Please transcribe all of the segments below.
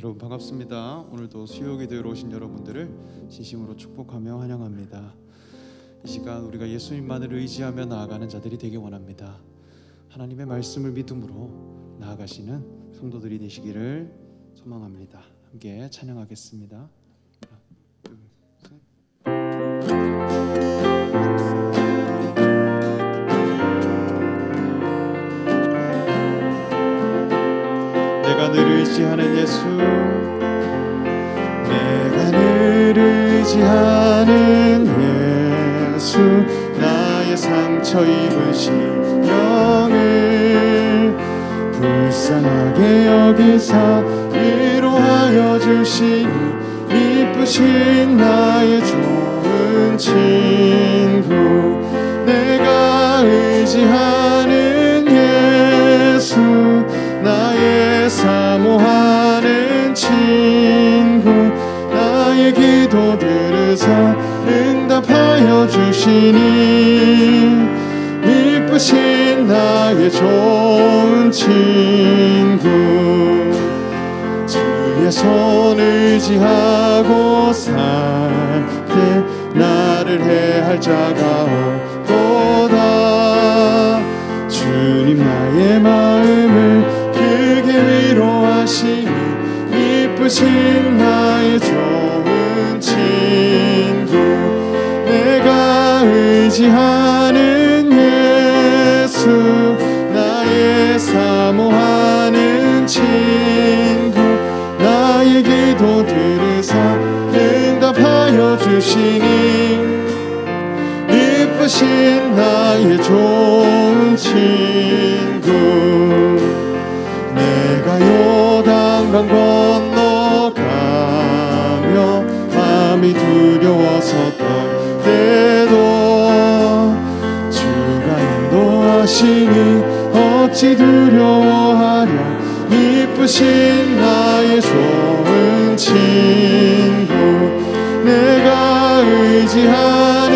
여러분 반갑습니다. 오늘도 수요기도에 오신 여러분들을 진심으로 축복하며 환영합니다. 이 시간 우리가 예수님만을 의지하며 나아가는 자들이 되기 원합니다. 하나님의 말씀을 믿음으로 나아가시는 성도들이 되시기를 소망합니다. 함께 찬양하겠습니다. 내가 늘 의지하는 예수, 내가 늘 의지하는 예수, 나의 상처 입으신 영을 불쌍하게 여기사 위로하여 주시니 이쁘신 나의 좋은 친구, 내가 의지하는 예수, 나의 사모하는 친구, 나의 기도 들으사 응답하여 주시니 이쁘신 나의 좋은 친구, 주의 손 의지하고 살 때 나를 해할 자가 없도다. 주님 나의 마음을 크게 위로하시니 이쁘신 나의 좋은 친구, 내가 의지하는 예수, 나의 사모하는 친구, 나의 기도 들으사 응답하여 주시니 이쁘신 나의 좋은 친구, 내가 요단강 건너가며 마음이 두려웠었던 때도 주가 인도하시니 어찌 두려워하랴. 이쁘신 나의 좋은 친구, 내가 의지하는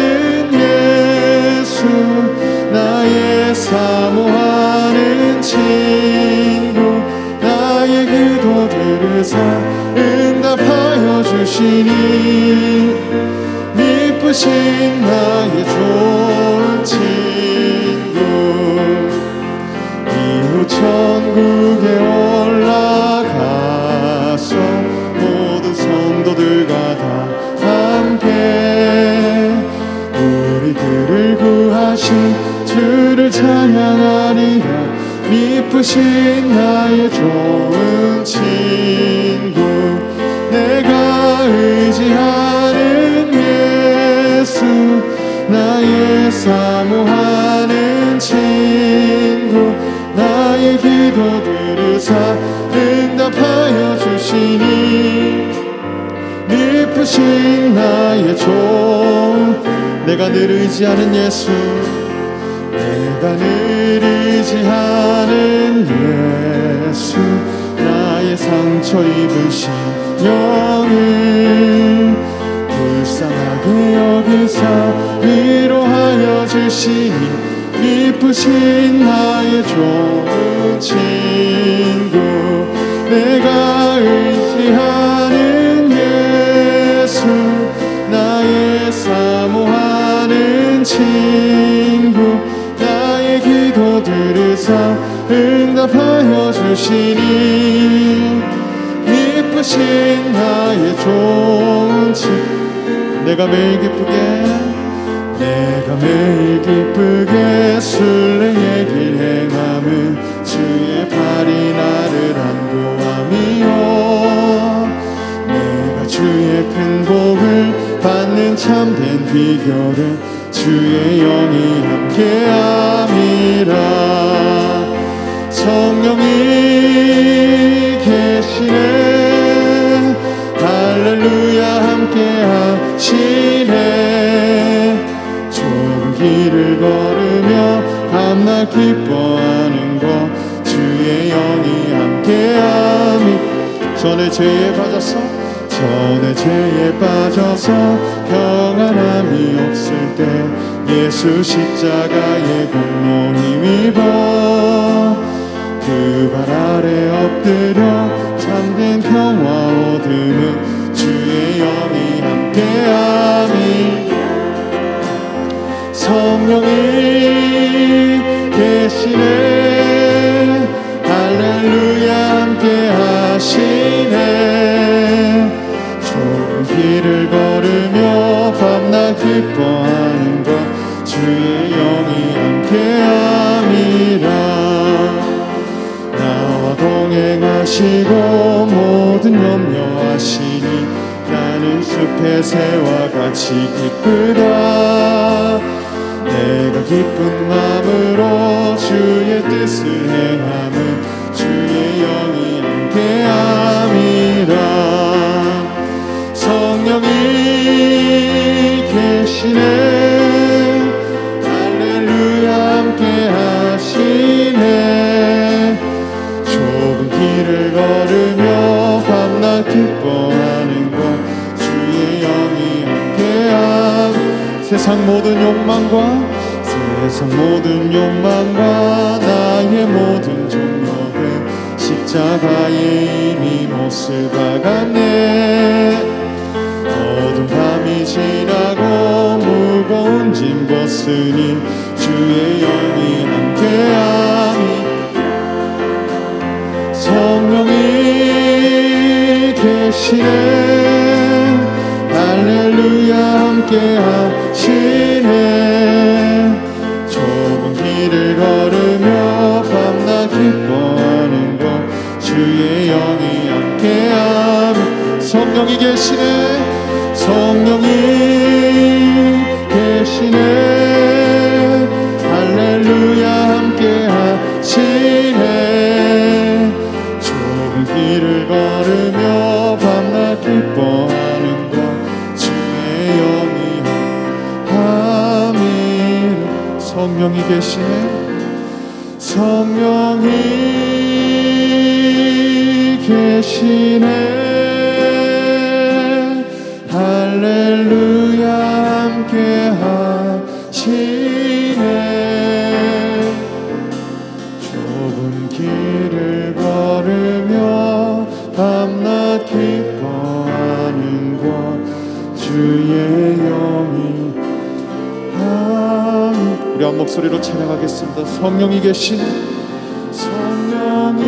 예수, 나의 사모하는 친구, 나의 기도 들으사 응답하여 주시니 이쁘신 나의 좋은 친구, 이후 천국에 올라가서 모든 성도들과 다 함께 우리들을 구하신 주를 찬양하리라. 이쁘신 나의 좋은 친구, 내가 의지하는 예수, 나의 사모하는 친구, 나의 기도 들으사 응답하여 주시니 이쁘신 나의 좋은, 내가 늘 의지하는 예수, 내가 늘 의지하는 예수, 나의 상처 입으신 영을 불쌍하게 여기사 위로하여 주시니 이쁘신 나의 좋은 친구, 내가 의지하는 예수, 나의 사모하는 친구, 나의 기도 들으사 응답하여 주시니 이쁘신 나의 좋은 친구, 내가 매일 기쁘게 순례의 길 행함은 주의 팔이 나를 안보함이요. 내가 주의 큰 복을 받는 참된 비결은 주의 영이 함께함이라. 성령이 계시네, 할렐루야 함께하시네. 좁은 길을 걸으며 밤낮 기뻐하는 것 주의 영이 함께함이. 전에 죄에 빠져서 평안함이 없을 때 예수 십자가의 공로 힘입어 그 발 아래 엎드려 참된 평화 계시네. 할렐루야 함께 하시네. 좁은 길을 걸으며 밤낮 기뻐하는 것 주의 영이 함께함이라. 나와 동행하시고 모든 염려하시니 나는 숲의 새와 같이 기쁘다. 내가 기쁜 마음으로 주의 뜻을 행함은 주의 영이 함께함이라. 성령이 계시네. 할렐루야 함께 하시네. 좁은 길을 걸으며 밤낮 기뻐하는 것 주의 영이 함께함. 세상 모든 욕망과 나의 모든 종력은 십자가에 이미 못을 박았네. 어두운 밤이 지나고 무거운 짐 벗으니 주의 영이 함께함이. 성령이 계시네. 할렐루야 함께 하시네. 좁은 길을 걸으며 밤낮 기뻐하는 것 주의 영이 함께함. 성령이 계시네. 성령이 계시네. 할렐루야 함께 하시네. 좁은 길을 걸으며 밤낮 기뻐하는 것 주의 영이 함이라. 성령이 계시네. 성령이 계시네. 할렐루야 함께 하시네. 좁은 길을 걸으며 밤낮 기뻐하는 것 주의 영이 우리 한 목소리로 찬양하겠습니다. 성령이 계시네. 성령이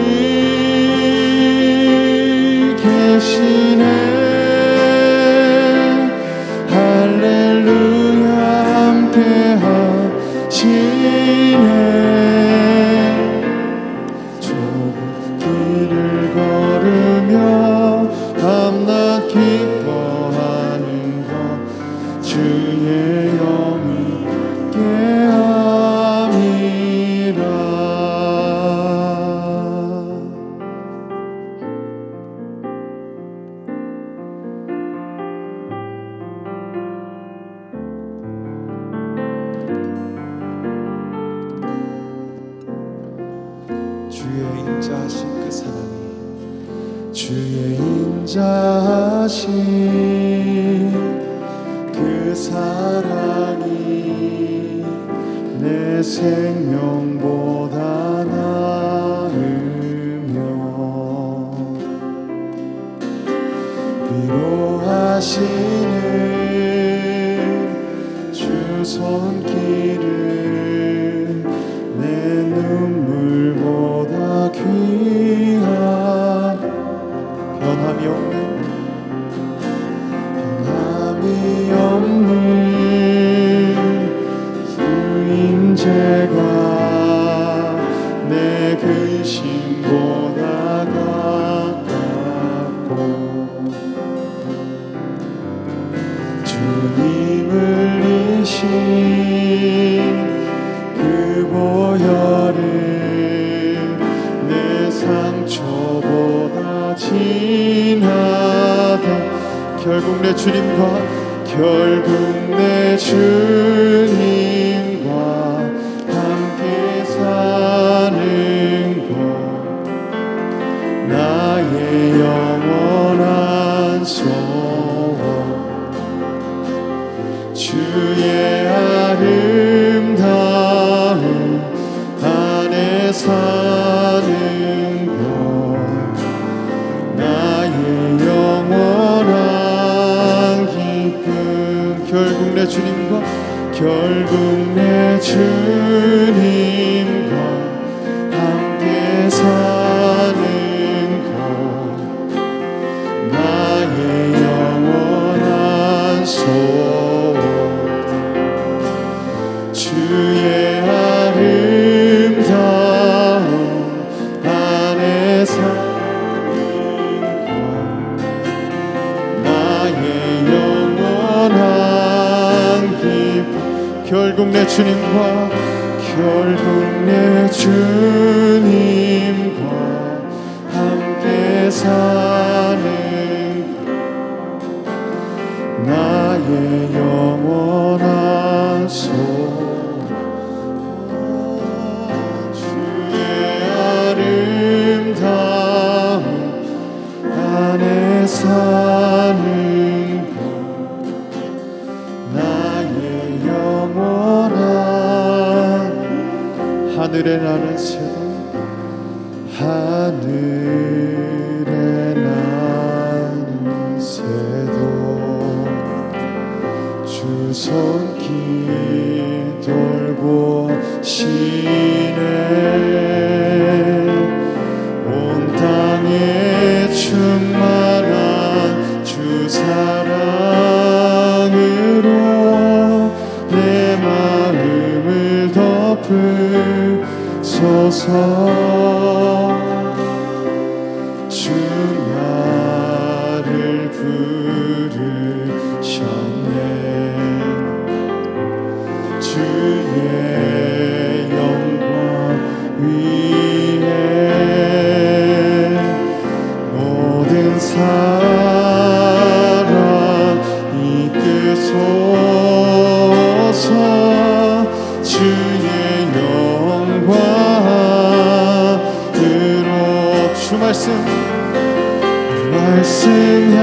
계시네. 할렐루야 함께 하시네. 좁은 길을 걸으며 밤낮 기뻐하는 것 주의 영이 함께함이라. 주의 인자하신 그 사랑이, 주의 인자하신 그 사랑이 내 생명보다 나으며 위로하시는 주 손길을 내 눈물보다 귀한 변함이 없는 주인제가 내 근심보다 가깝고 주님을 이신 그 보혈을 내 상처보다 진하다. 결국 내 주님과 함께 사는 것 나의 영원한 소원. 주의 아름다운 안에 사는 것 나의 영원한 기쁨. 결국 내 주님과 영광 결국 내 주님과 함께 사는 나의 영원한 소원 주의 아름다움 안에 사는 것 나의 영원한 하늘에 나는 새도 하늘에 나는 새도 주 손길 돌보시네 온 땅에 충만한 주 사랑으로 내 마음을 덮으소서 주 나를 부르셨네 주의 영광 위에 모든 사랑 이끄소서 주의 영광으로 주 말씀 향하여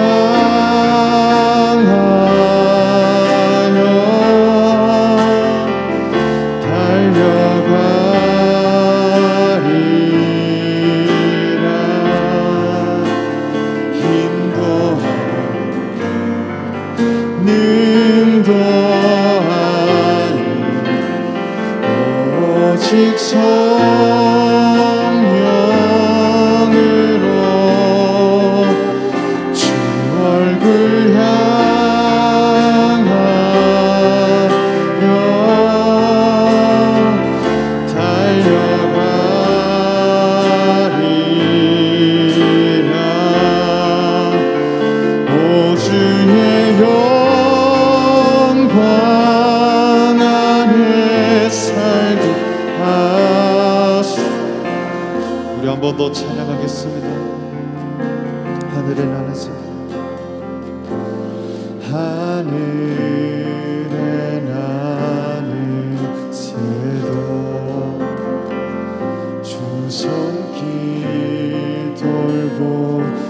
달려가리라 힘도 능도 아닌 오직 성령으로 주 얼굴 향하여 달려가리라 오 주의 영광 안에 살게 하소서 우리 한 번 더 찬양하겠습니다 하늘에 나는 새 하늘에 나는 새도 주 손길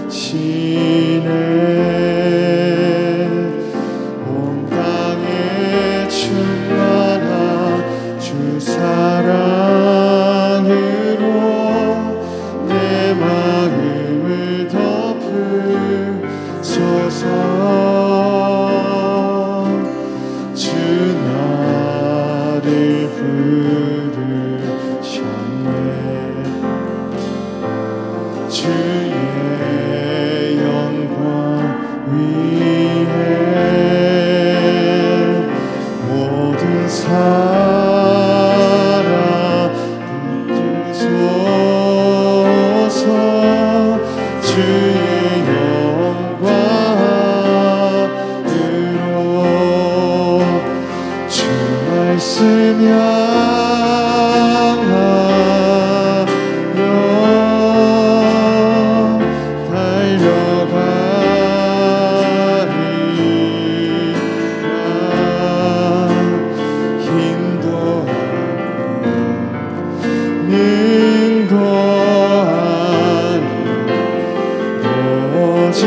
돌보시네 온 땅에 충만한 주 사랑으로 내 마음을 덮으소서 주 나를 부르셨네 주의 영광 위에 모든 사랑 이끌소서 주의 영광으로 주 말씀 향하여 달려가리라 힘도 능도 아닌 오직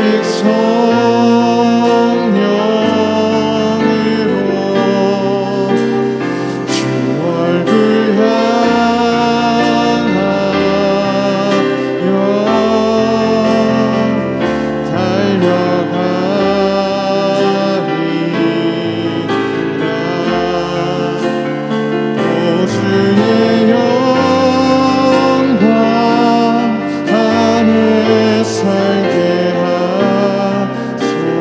성령으로 주 얼굴 향하여 달려가리라 오 주의 영광 안에 살게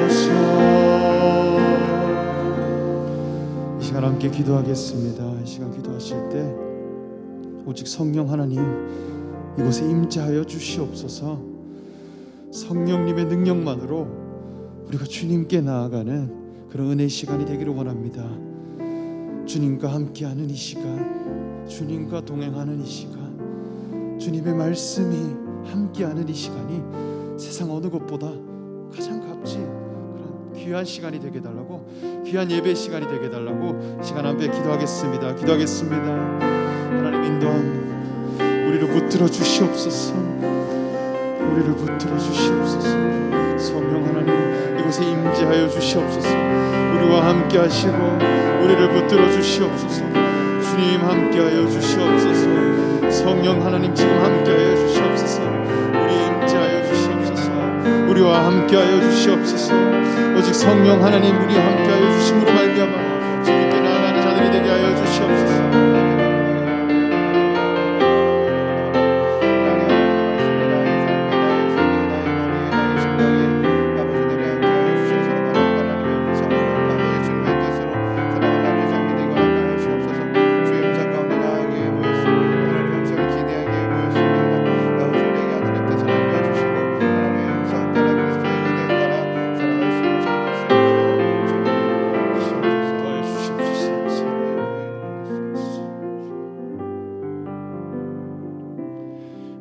하소서 이 시간 함께 기도하겠습니다 이 시간 기도하실 때 오직 성령 하나님 이곳에 임재하여 주시옵소서 성령님의 능력만으로 우리가 주님께 나아가는 그런 은혜의 시간이 되기를 원합니다 주님과 함께하는 이 시간, 주님과 동행하는 이 시간, 주님의 말씀이 함께하는 이 시간이 세상 어느 것보다 가장 값진 그런 귀한 시간이 되게 해달라고, 귀한 예배 시간이 되게 해달라고 시간 한번 기도하겠습니다. 하나님 인도합니다. 우리를 붙들어 주시옵소서. 우리를 붙들어 주시옵소서. 성령 하나님 이곳에 임재하여 주시옵소서. 우리와 함께 하시고 우리를 붙들어 주시옵소서. 주님 함께하여 주시옵소서. 성령 하나님 지금 함께하여 주시옵소서. 우리에 임재하여 주시옵소서. 우리와 함께하여 주시옵소서. 오직 성령 하나님 우리와 함께하여 주심으로 말미암아 주님께 나아가는 자들이 되게 하여 주시옵소서.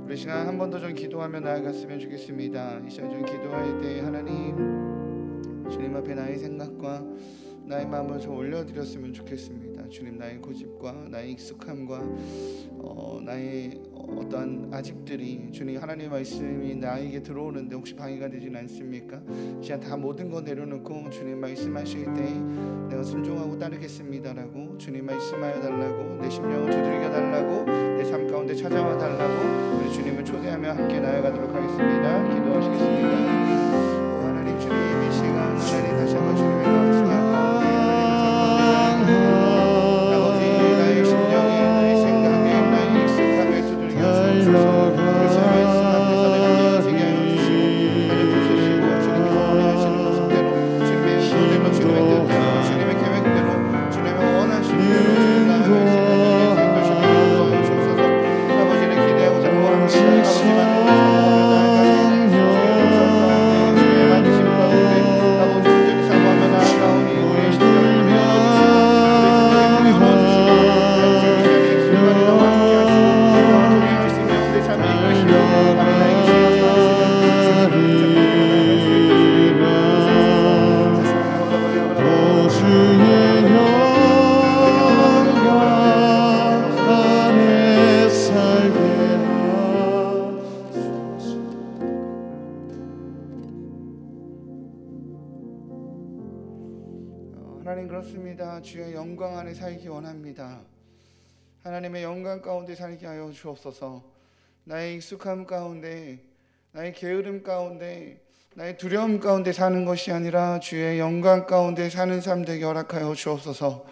우리 시간 한 번 더 좀 기도하며 나아갔으면 좋겠습니다. 이 시간 좀 기도할 때 하나님 주님 앞에 나의 생각과 나의 마음을 좀 올려드렸으면 좋겠습니다. 주님, 나의 고집과 나의 익숙함과 나의 어떠한 아집들이 주님 하나님의 말씀이 나에게 들어오는데 혹시 방해가 되진 않습니까? 시간 다 모든 거 내려놓고 주님 말씀하실 때 내가 순종하고 따르겠습니다라고 주님 말씀하여 달라고, 내 심령을 두드리게 달라고, 내 삶 가운데 찾아와 달라고 우리 주님을 초대하며 함께 나아가도록 하겠습니다. 기도하시겠습니다. 하나님 주님 이 시간 하나님 다시 한번 주님의 말씀 아버지 나의 심령에 나의 생각에 나의 익숙함에 두드리게 하시옵소서. 그리스도의 말씀 앞에서 내가 깨어지게 하여 주시고 나를 부수시고 주님께서 원하시는 모습대로 주님의 의도대로 주님의 뜻대로 주님의 계획대로 주님의 원하시는 대로 주님 나아갈 수 있는 인생 것을 도와주옵소서. 아버지를 기대하고 사모합니다. 아버지만 하나님 그렇습니다. 주의 영광 안에 살기 원합니다. 하나님의 영광 가운데 살게 하여 주옵소서. 나의 익숙함 가운데, 나의 게으름 가운데, 나의 두려움 가운데 사는 것이 아니라 주의 영광 가운데 사는 삶 되게 허락하여 주옵소서.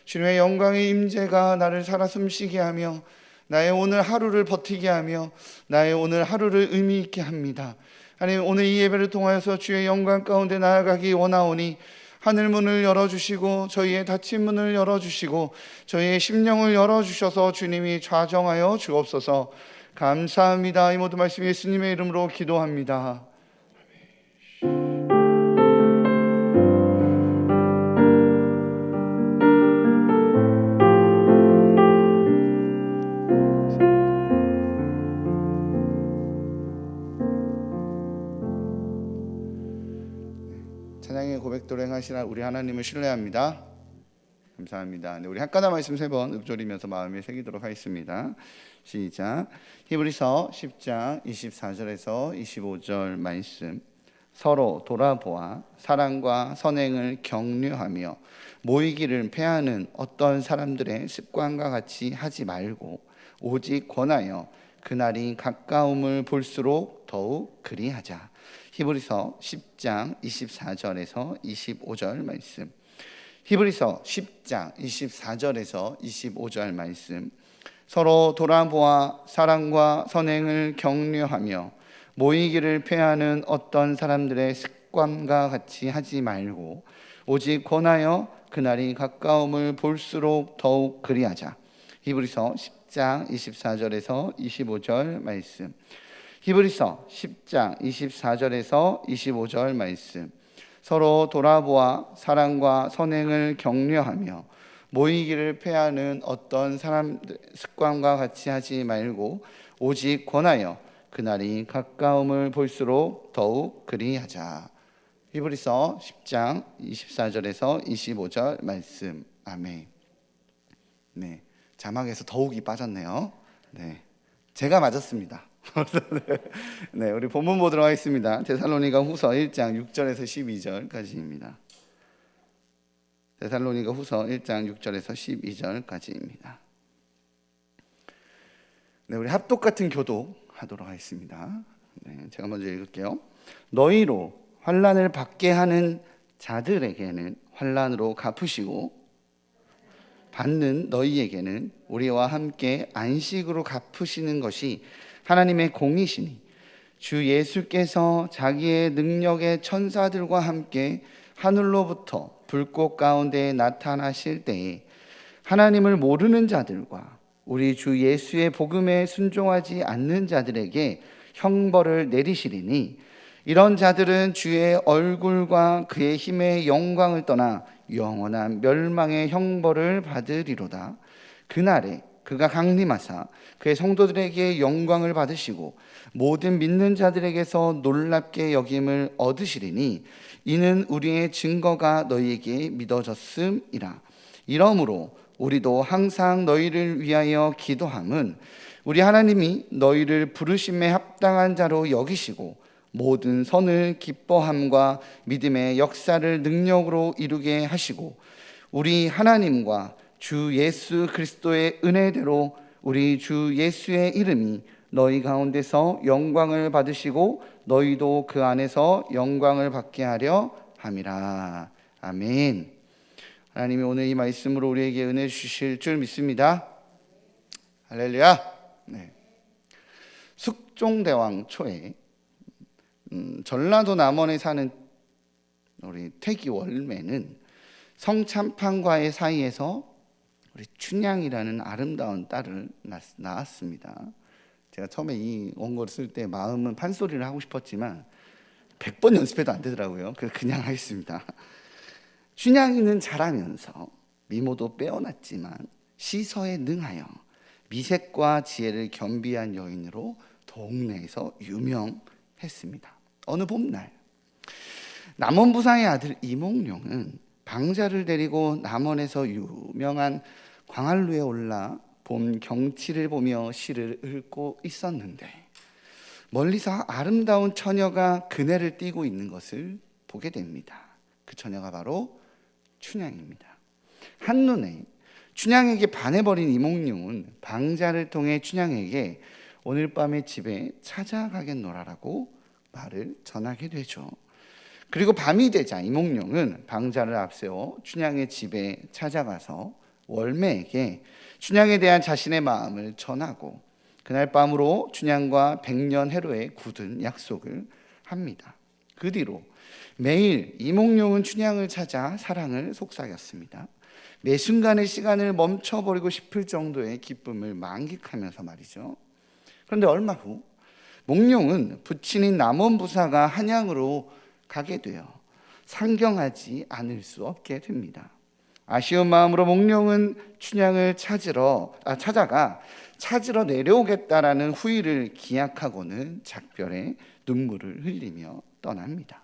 주님의 영광의 임재가 나를 살아 숨쉬게 하며 나의 오늘 하루를 버티게 하며 나의 오늘 하루를 의미 있게 합니다. 하나님 오늘 이 예배를 통하여서 주의 영광 가운데 나아가기 원하오니 하늘 문을 열어주시고 저희의 닫힌 문을 열어주시고 저희의 심령을 열어주셔서 주님이 좌정하여 주옵소서. 감사합니다. 이 모든 말씀 예수님의 이름으로 기도합니다. 찬양의 고백도로 행하시라 우리 하나님을 신뢰합니다. 감사합니다. 네, 우리 한가다 말씀 3번 읊조리면서 마음에 새기도록 하겠습니다. 시작. 히브리서 10장 24절에서 25절 말씀. 서로 돌아보아 사랑과 선행을 격려하며 모이기를 패하는 어떤 사람들의 습관과 같이 하지 말고 오직 권하여 그날이 가까움을 볼수록 더욱 그리하자. 히브리서 10장 24절에서 25절 말씀. 히브리서 10장 24절에서 25절 말씀. 서로 돌아보아 사랑과 선행을 격려하며 모이기를 패하는 어떤 사람들의 습관과 같이 하지 말고 오직 권하여 그날이 가까움을 볼수록 더욱 그리하자. 히브리서 10장 24절에서 25절 말씀. 히브리서 10장 24절에서 25절 말씀. 서로 돌아보아 사랑과 선행을 격려하며 모이기를 패하는 어떤 사람 습관과 같이 하지 말고 오직 권하여 그날이 가까움을 볼수록 더욱 그리하자. 히브리서 10장 24절에서 25절 말씀. 아멘. 네, 자막에서 더욱이 빠졌네요. 네, 제가 맞았습니다. 네, 우리 본문 보도록 하겠습니다. 데살로니가 후서 1장 6절에서 12절까지입니다. 데살로니가 후서 1장 6절에서 12절까지입니다. 네, 우리 합독 같은 교독 하도록 하겠습니다. 네, 제가 먼저 읽을게요. 너희로 환난을 받게 하는 자들에게는 환난으로 갚으시고 받는 너희에게는 우리와 함께 안식으로 갚으시는 것이 하나님의 공이시니 주 예수께서 자기의 능력의 천사들과 함께 하늘로부터 불꽃 가운데 나타나실 때에 하나님을 모르는 자들과 우리 주 예수의 복음에 순종하지 않는 자들에게 형벌을 내리시리니 이런 자들은 주의 얼굴과 그의 힘의 영광을 떠나 영원한 멸망의 형벌을 받으리로다. 그날에 그가 강림하사 그의 성도들에게 영광을 받으시고 모든 믿는 자들에게서 놀랍게 여김을 얻으시리니 이는 우리의 증거가 너희에게 믿어졌음이라. 이러므로 우리도 항상 너희를 위하여 기도함은 우리 하나님이 너희를 부르심에 합당한 자로 여기시고 모든 선을 기뻐함과 믿음의 역사를 능력으로 이루게 하시고 우리 하나님과 주 예수 그리스도의 은혜대로 우리 주 예수의 이름이 너희 가운데서 영광을 받으시고 너희도 그 안에서 영광을 받게 하려 함이라. 아멘. 하나님이 오늘 이 말씀으로 우리에게 은혜 주실 줄 믿습니다. 할렐루야. 네. 숙종대왕 초에 전라도 남원에 사는 우리 태기 월매는 성참판과의 사이에서 우리 춘향이라는 아름다운 딸을 낳았습니다. 제가 처음에 이 원고를 쓸 때 마음은 판소리를 하고 싶었지만 100번 연습해도 안 되더라고요. 그래서 그냥 하겠습니다. 춘향이는 자라면서 미모도 빼어났지만 시서에 능하여 미색과 지혜를 겸비한 여인으로 동네에서 유명했습니다. 어느 봄날 남원부사의 아들 이몽룡은 방자를 데리고 남원에서 유명한 광안루에 올라 봄 경치를 보며 시를 읽고 있었는데 멀리서 아름다운 처녀가 그네를 띄고 있는 것을 보게 됩니다. 그 처녀가 바로 춘향입니다. 한눈에 춘향에게 반해버린 이몽룡은 방자를 통해 춘향에게 오늘 밤에 집에 찾아가겠노라라고 말을 전하게 되죠. 그리고 밤이 되자 이몽룡은 방자를 앞세워 춘향의 집에 찾아가서 월매에게 춘향에 대한 자신의 마음을 전하고 그날 밤으로 춘향과 100년 해로의 굳은 약속을 합니다. 그 뒤로 매일 이몽룡은 춘향을 찾아 사랑을 속삭였습니다. 매 순간의 시간을 멈춰버리고 싶을 정도의 기쁨을 만끽하면서 말이죠. 그런데 얼마 후 몽룡은 부친인 남원부사가 한양으로 가게 되어 상경하지 않을 수 없게 됩니다. 아쉬운 마음으로 몽룡은 춘향을 찾아가 찾으러 내려오겠다라는 후일을 기약하고는 작별의 눈물을 흘리며 떠납니다.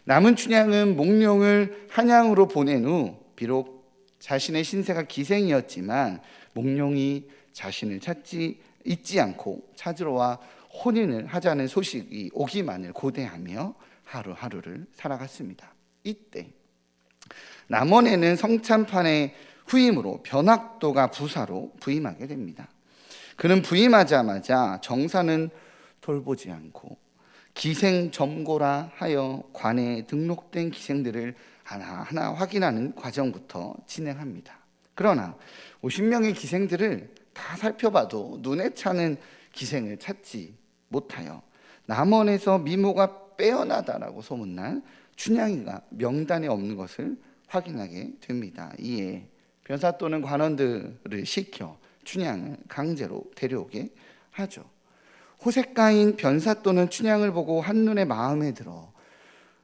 남은 춘향은 몽룡을 한양으로 보낸 후 비록 자신의 신세가 기생이었지만 몽룡이 자신을 잊지 않고 찾으러 와 혼인을 하자는 소식이 오기만을 고대하며 하루하루를 살아갔습니다. 이때 남원에는 성참판의 후임으로 변학도가 부사로 부임하게 됩니다. 그는 부임하자마자 정사는 돌보지 않고 기생점고라 하여 관에 등록된 기생들을 하나하나 확인하는 과정부터 진행합니다. 그러나 50명의 기생들을 다 살펴봐도 눈에 차는 기생을 찾지 못하여 남원에서 미모가 빼어나다라고 소문난 춘향이가 명단에 없는 것을 확인하게 됩니다. 이에 변사 또는 관원들을 시켜 춘향을 강제로 데려오게 하죠. 호색가인 변사 또는 춘향을 보고 한눈에 마음에 들어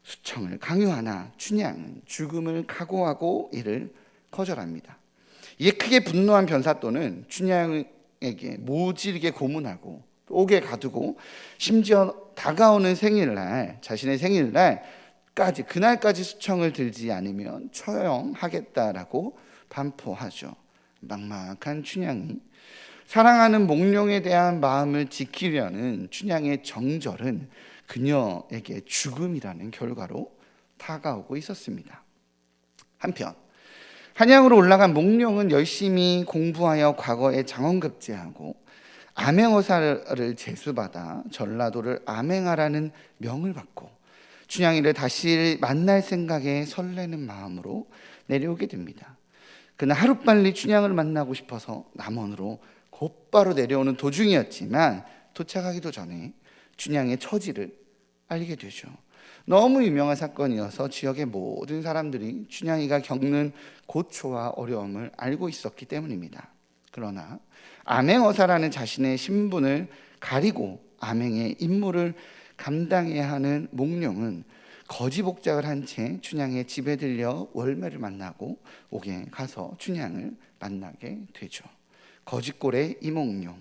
수청을 강요하나 춘향은 죽음을 각오하고 이를 거절합니다. 이에 크게 분노한 변사또는 춘향에게 모질게 고문하고 옥에 가두고 심지어 다가오는 생일날, 자신의 생일날까지, 그날까지 수청을 들지 않으면 처형하겠다라고 반포하죠. 막막한 춘향이, 사랑하는 몽룡에 대한 마음을 지키려는 춘향의 정절은 그녀에게 죽음이라는 결과로 다가오고 있었습니다. 한편 한양으로 올라간 몽룡은 열심히 공부하여 과거에 장원급제하고 암행어사를 제수받아 전라도를 암행하라는 명을 받고 춘향이를 다시 만날 생각에 설레는 마음으로 내려오게 됩니다. 그는 하루빨리 춘향을 만나고 싶어서 남원으로 곧바로 내려오는 도중이었지만 도착하기도 전에 춘향의 처지를 알게 되죠. 너무 유명한 사건이어서 지역의 모든 사람들이 춘향이가 겪는 고초와 어려움을 알고 있었기 때문입니다. 그러나 암행어사라는 자신의 신분을 가리고 암행의 임무를 감당해야 하는 몽룡은 거지 복장을 한 채 춘향의 집에 들려 월매를 만나고 옥에 가서 춘향을 만나게 되죠. 거짓골의 이몽룡.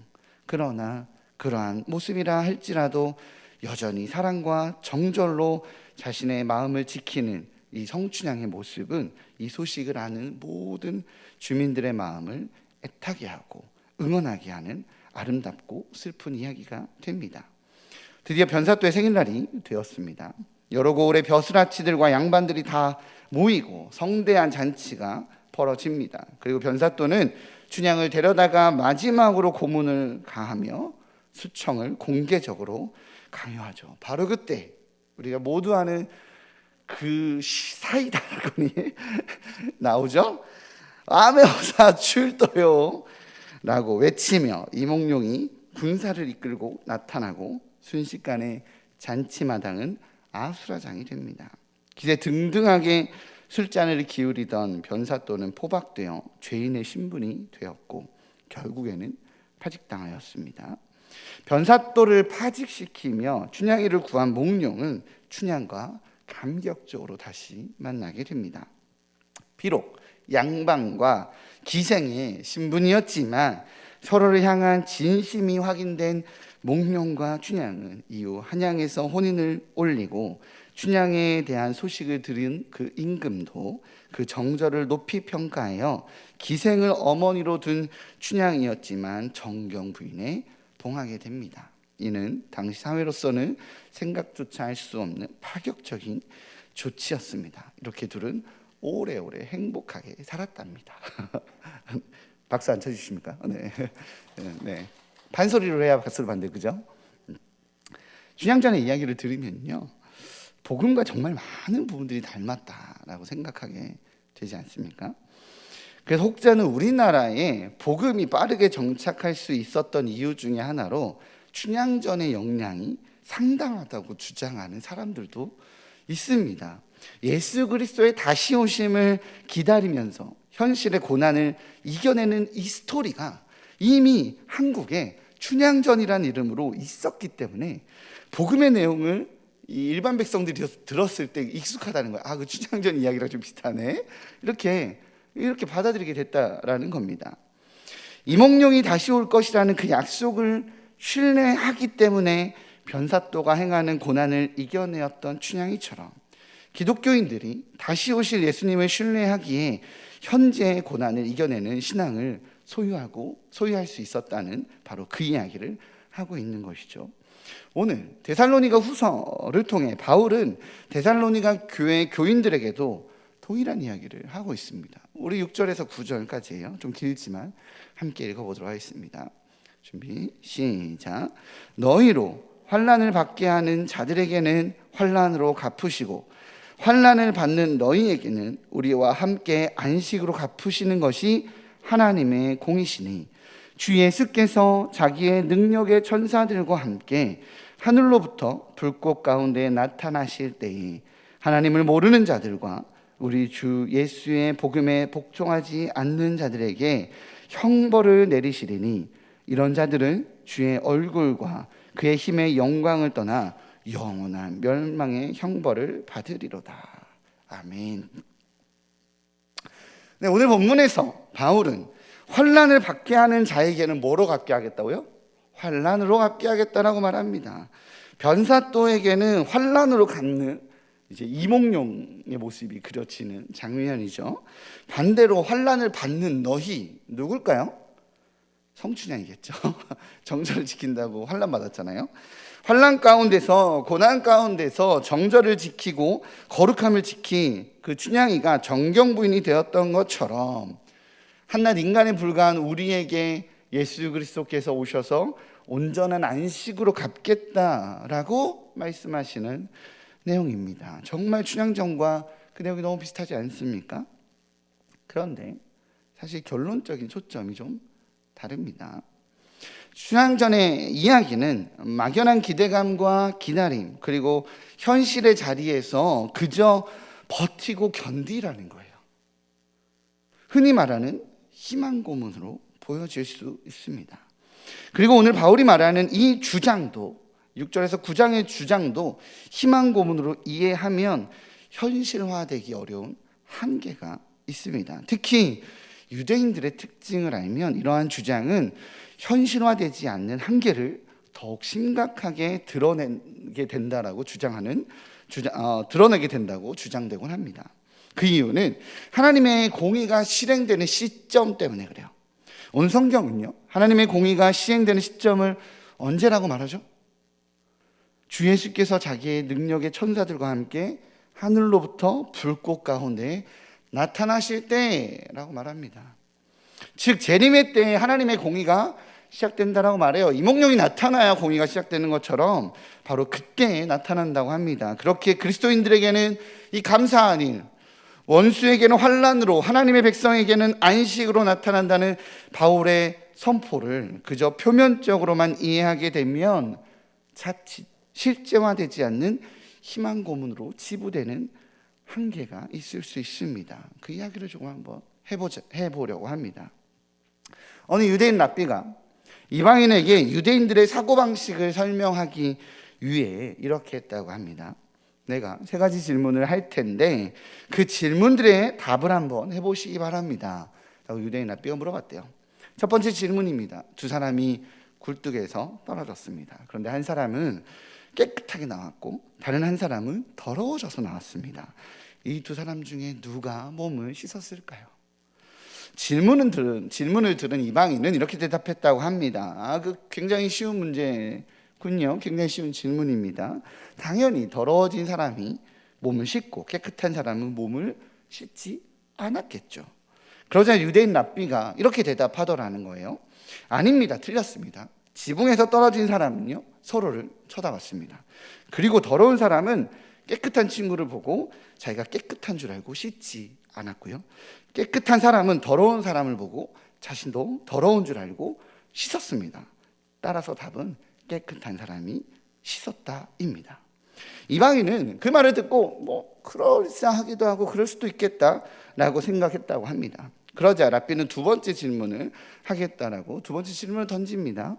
그러나 그러한 모습이라 할지라도 여전히 사랑과 정절로 자신의 마음을 지키는 이 성춘향의 모습은 이 소식을 아는 모든 주민들의 마음을 애타게 하고 응원하게 하는 아름답고 슬픈 이야기가 됩니다. 드디어 변사또의 생일날이 되었습니다. 여러 고을의 벼슬아치들과 양반들이 다 모이고 성대한 잔치가 벌어집니다. 그리고 변사또는 춘향을 데려다가 마지막으로 고문을 가하며 수청을 공개적으로 강요하죠. 바로 그때 우리가 모두 아는 그 사이다라고니 나오죠. 암행어사 출도요 라고 외치며 이몽룡이 군사를 이끌고 나타나고 순식간에 잔치마당은 아수라장이 됩니다. 기세 등등하게 술잔을 기울이던 변사또는 포박되어 죄인의 신분이 되었고 결국에는 파직당하였습니다. 변사또를 파직시키며 춘향이를 구한 몽룡은 춘향과 감격적으로 다시 만나게 됩니다. 비록 양반과 기생의 신분이었지만 서로를 향한 진심이 확인된 몽룡과 춘향은 이후 한양에서 혼인을 올리고 춘향에 대한 소식을 들은 그 임금도 그 정절을 높이 평가하여 기생을 어머니로 둔 춘향이었지만 정경 부인에 봉하게 됩니다. 이는 당시 사회로서는 생각조차 할 수 없는 파격적인 조치였습니다. 이렇게 둘은 오래오래 행복하게 살았답니다. 박수 안 쳐주십니까? 네. 네. 반소리로 해야 박수를 받는데, 그죠? 춘향전의 이야기를 들으면요, 복음과 정말 많은 부분들이 닮았다라고 생각하게 되지 않습니까? 그래서 혹자는 우리나라에 복음이 빠르게 정착할 수 있었던 이유 중에 하나로 춘향전의 역량이 상당하다고 주장하는 사람들도 있습니다. 예수 그리스도의 다시 오심을 기다리면서 현실의 고난을 이겨내는 이 스토리가 이미 한국에 춘향전이라는 이름으로 있었기 때문에 복음의 내용을 이 일반 백성들이 들었을 때 익숙하다는 거예요. 아, 그 춘향전 이야기랑 좀 비슷하네. 이렇게 받아들이게 됐다라는 겁니다. 이몽룡이 다시 올 것이라는 그 약속을 신뢰하기 때문에 변사또가 행하는 고난을 이겨내었던 춘향이처럼 기독교인들이 다시 오실 예수님을 신뢰하기에 현재의 고난을 이겨내는 신앙을 소유할 수 있었다는 바로 그 이야기를 하고 있는 것이죠. 오늘 데살로니가 후서를 통해 바울은 데살로니가 교회 교인들에게도 동일한 이야기를 하고 있습니다. 우리 6절에서 9절까지예요. 좀 길지만 함께 읽어보도록 하겠습니다. 준비 시작. 너희로 환난을 받게 하는 자들에게는 환난으로 갚으시고 환난을 받는 너희에게는 우리와 함께 안식으로 갚으시는 것이 하나님의 공이시니 주 예수께서 자기의 능력의 천사들과 함께 하늘로부터 불꽃 가운데 나타나실 때에 하나님을 모르는 자들과 우리 주 예수의 복음에 복종하지 않는 자들에게 형벌을 내리시리니 이런 자들은 주의 얼굴과 그의 힘의 영광을 떠나 영원한 멸망의 형벌을 받으리로다. 아멘. 네, 오늘 본문에서 바울은 환난을 받게 하는 자에게는 뭐로 갚게 하겠다고요? 환난으로 갚게 하겠다라고 말합니다. 변사또에게는 환난으로 갚는 이제 이몽룡의 모습이 그려지는 장면이죠. 반대로 환난을 받는 너희 누굴까요? 성춘향이겠죠. 정절을 지킨다고 환난 받았잖아요. 환난 가운데서, 고난 가운데서 정절을 지키고 거룩함을 지킨 그 춘향이가 정경 부인이 되었던 것처럼 한낱 인간에 불과한 우리에게 예수 그리스도께서 오셔서 온전한 안식으로 갚겠다라고 말씀하시는 내용입니다. 정말 춘향전과 그 내용이 너무 비슷하지 않습니까? 그런데 사실 결론적인 초점이 좀 다릅니다. 춘향전의 이야기는 막연한 기대감과 기다림, 그리고 현실의 자리에서 그저 버티고 견디라는 거예요. 흔히 말하는 희망 고문으로 보여질 수 있습니다. 그리고 오늘 바울이 말하는 이 주장도, 6절에서 9장의 주장도 희망 고문으로 이해하면 현실화되기 어려운 한계가 있습니다. 특히 유대인들의 특징을 알면 이러한 주장은 현실화되지 않는 한계를 더욱 심각하게 드러내게 된다고 주장되곤 합니다. 그 이유는 하나님의 공의가 실행되는 시점 때문에 그래요. 오늘 성경은요, 하나님의 공의가 시행되는 시점을 언제라고 말하죠? 주 예수께서 자기의 능력의 천사들과 함께 하늘로부터 불꽃 가운데 나타나실 때라고 말합니다. 즉 재림의 때에 하나님의 공의가 시작된다라고 말해요. 이몽룡이 나타나야 공의가 시작되는 것처럼 바로 그때 나타난다고 합니다. 그렇게 그리스도인들에게는 이 감사한 일, 원수에게는 환난으로, 하나님의 백성에게는 안식으로 나타난다는 바울의 선포를 그저 표면적으로만 이해하게 되면 자칫 실제화되지 않는 희망 고문으로 치부되는 한계가 있을 수 있습니다. 그 이야기를 조금 한번 해보려고 합니다. 어느 유대인 랍비가 이방인에게 유대인들의 사고방식을 설명하기 위해 이렇게 했다고 합니다. 내가 3가지 질문을 할 텐데 그 질문들의 답을 한번 해보시기 바랍니다. 유대인 랍비가 물어봤대요. 첫 번째 질문입니다. 2사람이 굴뚝에서 떨어졌습니다. 그런데 한 사람은 깨끗하게 나왔고 다른 한 사람은 더러워져서 나왔습니다. 이 2사람 중에 누가 몸을 씻었을까요? 질문을 들은 이방인은 이렇게 대답했다고 합니다. 굉장히 쉬운 문제군요. 굉장히 쉬운 질문입니다. 당연히 더러워진 사람이 몸을 씻고 깨끗한 사람은 몸을 씻지 않았겠죠. 그러자 유대인 랍비가 이렇게 대답하더라는 거예요. 아닙니다. 틀렸습니다. 지붕에서 떨어진 사람은요, 서로를 쳐다봤습니다. 그리고 더러운 사람은 깨끗한 친구를 보고 자기가 깨끗한 줄 알고 씻지 않았고요. 깨끗한 사람은 더러운 사람을 보고 자신도 더러운 줄 알고 씻었습니다. 따라서 답은 깨끗한 사람이 씻었다입니다. 이방인은 그 말을 듣고 그럴싸하기도 하고 그럴 수도 있겠다라고 생각했다고 합니다. 그러자 랍비는 2번째 질문을 하겠다라고 2번째 질문을 던집니다.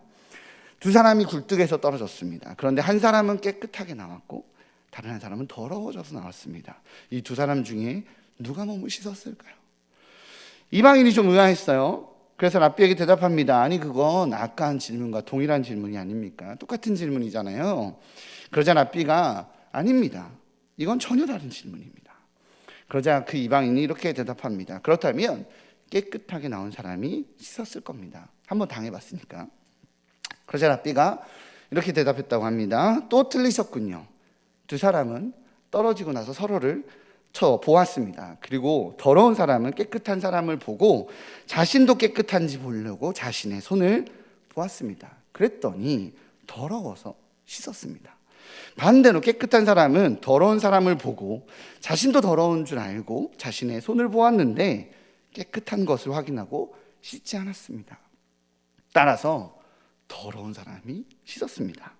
2사람이 굴뚝에서 떨어졌습니다. 그런데 한 사람은 깨끗하게 나왔고 다른 한 사람은 더러워져서 나왔습니다. 이 2사람 중에 누가 몸을 씻었을까요? 이방인이 좀 의아했어요. 그래서 랍비에게 대답합니다. 아니 그건 아까 한 질문과 동일한 질문이 아닙니까? 똑같은 질문이잖아요. 그러자 랍비가 아닙니다. 이건 전혀 다른 질문입니다. 그러자 그 이방인이 이렇게 대답합니다. 그렇다면 깨끗하게 나온 사람이 씻었을 겁니다. 한번 당해봤으니까. 그러자 랍비가 이렇게 대답했다고 합니다. 또 틀리셨군요. 2사람은 떨어지고 나서 서로를 보았습니다. 그리고 더러운 사람은 깨끗한 사람을 보고 자신도 깨끗한지 보려고 자신의 손을 보았습니다. 그랬더니 더러워서 씻었습니다. 반대로 깨끗한 사람은 더러운 사람을 보고 자신도 더러운 줄 알고 자신의 손을 보았는데 깨끗한 것을 확인하고 씻지 않았습니다. 따라서 더러운 사람이 씻었습니다.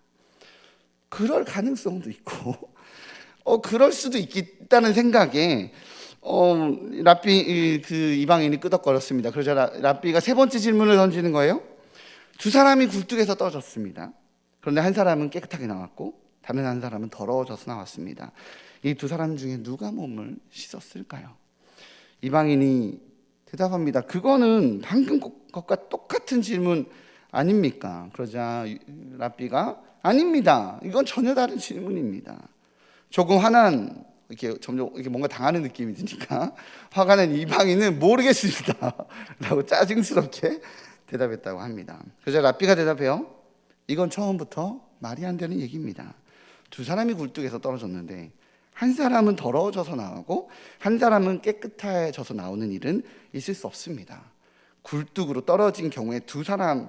그럴 가능성도 있고 그럴 수도 있다는 생각에 랍비 그 이방인이 끄덕거렸습니다. 그러자 랍비가 3번째 질문을 던지는 거예요. 2사람이 굴뚝에서 떨어졌습니다. 그런데 한 사람은 깨끗하게 나왔고 다른 한 사람은 더러워져서 나왔습니다. 이 2사람 중에 누가 몸을 씻었을까요? 이방인이 대답합니다. 그거는 방금 것과 똑같은 질문 아닙니까? 그러자 랍비가 아닙니다. 이건 전혀 다른 질문입니다. 조금 화난, 이렇게 점점 이렇게 뭔가 당하는 느낌이 드니까 화가 난 이방인은 모르겠습니다 라고 짜증스럽게 대답했다고 합니다. 그래서 랍비가 대답해요. 이건 처음부터 말이 안 되는 얘기입니다. 두 사람이 굴뚝에서 떨어졌는데 한 사람은 더러워져서 나오고 한 사람은 깨끗해져서 나오는 일은 있을 수 없습니다. 굴뚝으로 떨어진 경우에 두 사람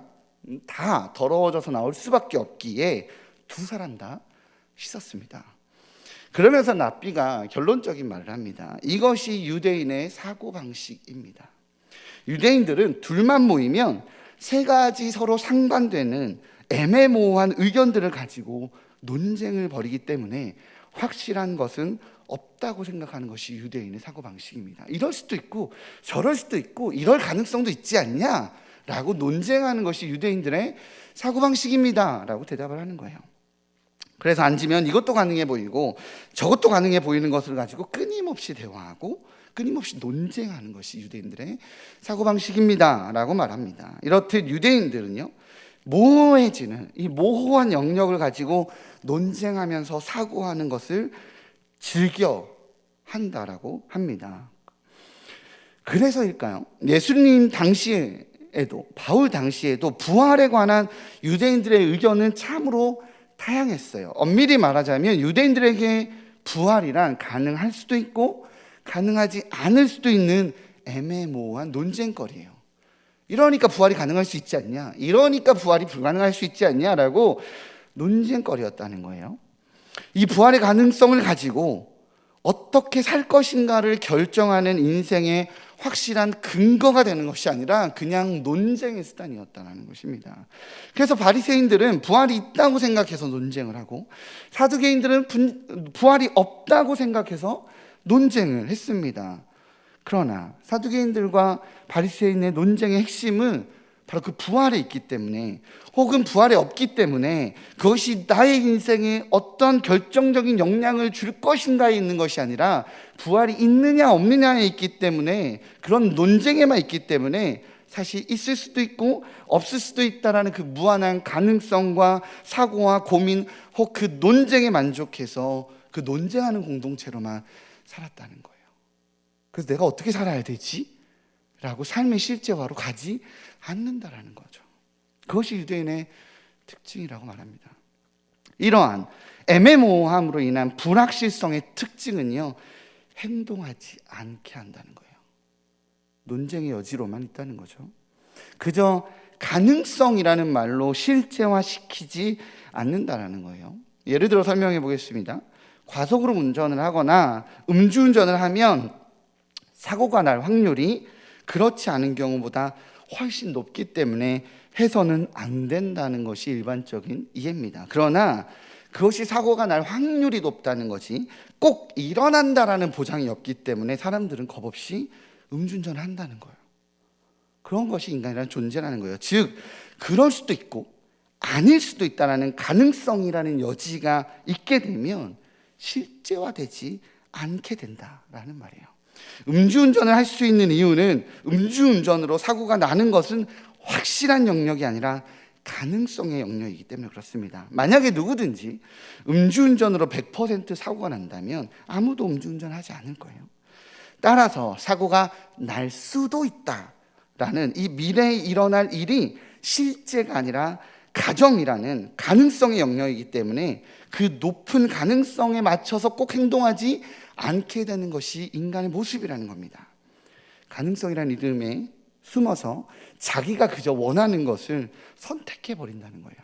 다 더러워져서 나올 수밖에 없기에 두 사람 다 씻었습니다. 그러면서 랍비가 결론적인 말을 합니다. 이것이 유대인의 사고방식입니다. 유대인들은 둘만 모이면 세 가지 서로 상반되는 애매모호한 의견들을 가지고 논쟁을 벌이기 때문에 확실한 것은 없다고 생각하는 것이 유대인의 사고방식입니다. 이럴 수도 있고 저럴 수도 있고 이럴 가능성도 있지 않냐? 라고 논쟁하는 것이 유대인들의 사고방식입니다 라고 대답을 하는 거예요. 그래서 앉으면 이것도 가능해 보이고 저것도 가능해 보이는 것을 가지고 끊임없이 대화하고 끊임없이 논쟁하는 것이 유대인들의 사고방식입니다 라고 말합니다. 이렇듯 유대인들은요, 모호해지는 이 모호한 영역을 가지고 논쟁하면서 사고하는 것을 즐겨 한다라고 합니다. 그래서일까요? 예수님 당시에도, 바울 당시에도 부활에 관한 유대인들의 의견은 참으로 다양했어요. 엄밀히 말하자면 유대인들에게 부활이란 가능할 수도 있고 가능하지 않을 수도 있는 애매모호한 논쟁거리예요. 이러니까 부활이 가능할 수 있지 않냐, 이러니까 부활이 불가능할 수 있지 않냐라고 논쟁거리였다는 거예요. 이 부활의 가능성을 가지고 어떻게 살 것인가를 결정하는 인생의 확실한 근거가 되는 것이 아니라 그냥 논쟁의 수단이었다는 것입니다. 그래서 바리새인들은 부활이 있다고 생각해서 논쟁을 하고 사두개인들은 부활이 없다고 생각해서 논쟁을 했습니다. 그러나 사두개인들과 바리새인의 논쟁의 핵심은 바로 그 부활에 있기 때문에, 혹은 부활에 없기 때문에 그것이 나의 인생에 어떤 결정적인 영향을 줄 것인가에 있는 것이 아니라 부활이 있느냐 없느냐에 있기 때문에, 그런 논쟁에만 있기 때문에 사실 있을 수도 있고 없을 수도 있다라는 그 무한한 가능성과 사고와 고민 혹 그 논쟁에 만족해서 그 논쟁하는 공동체로만 살았다는 거예요. 그래서 내가 어떻게 살아야 되지? 라고 삶의 실제화로 가지 않는다라는 거죠. 그것이 유대인의 특징이라고 말합니다. 이러한 애매모호함으로 인한 불확실성의 특징은요, 행동하지 않게 한다는 거예요. 논쟁의 여지로만 있다는 거죠. 그저 가능성이라는 말로 실제화시키지 않는다라는 거예요. 예를 들어 설명해 보겠습니다. 과속으로 운전을 하거나 음주운전을 하면 사고가 날 확률이 그렇지 않은 경우보다 훨씬 높기 때문에 해서는 안 된다는 것이 일반적인 이해입니다. 그러나 그것이 사고가 날 확률이 높다는 것이 꼭 일어난다라는 보장이 없기 때문에 사람들은 겁없이 음주운전을 한다는 거예요. 그런 것이 인간이라는 존재라는 거예요. 즉 그럴 수도 있고 아닐 수도 있다라는 가능성이라는 여지가 있게 되면 실제화되지 않게 된다라는 말이에요. 음주운전을 할 수 있는 이유는 음주운전으로 사고가 나는 것은 확실한 영역이 아니라 가능성의 영역이기 때문에 그렇습니다. 만약에 누구든지 음주운전으로 100% 사고가 난다면 아무도 음주운전하지 않을 거예요. 따라서 사고가 날 수도 있다라는 이 미래에 일어날 일이 실제가 아니라 가정이라는 가능성의 영역이기 때문에 그 높은 가능성에 맞춰서 꼭 행동하지 않게 되는 것이 인간의 모습이라는 겁니다. 가능성이라는 이름에 숨어서 자기가 그저 원하는 것을 선택해 버린다는 거예요.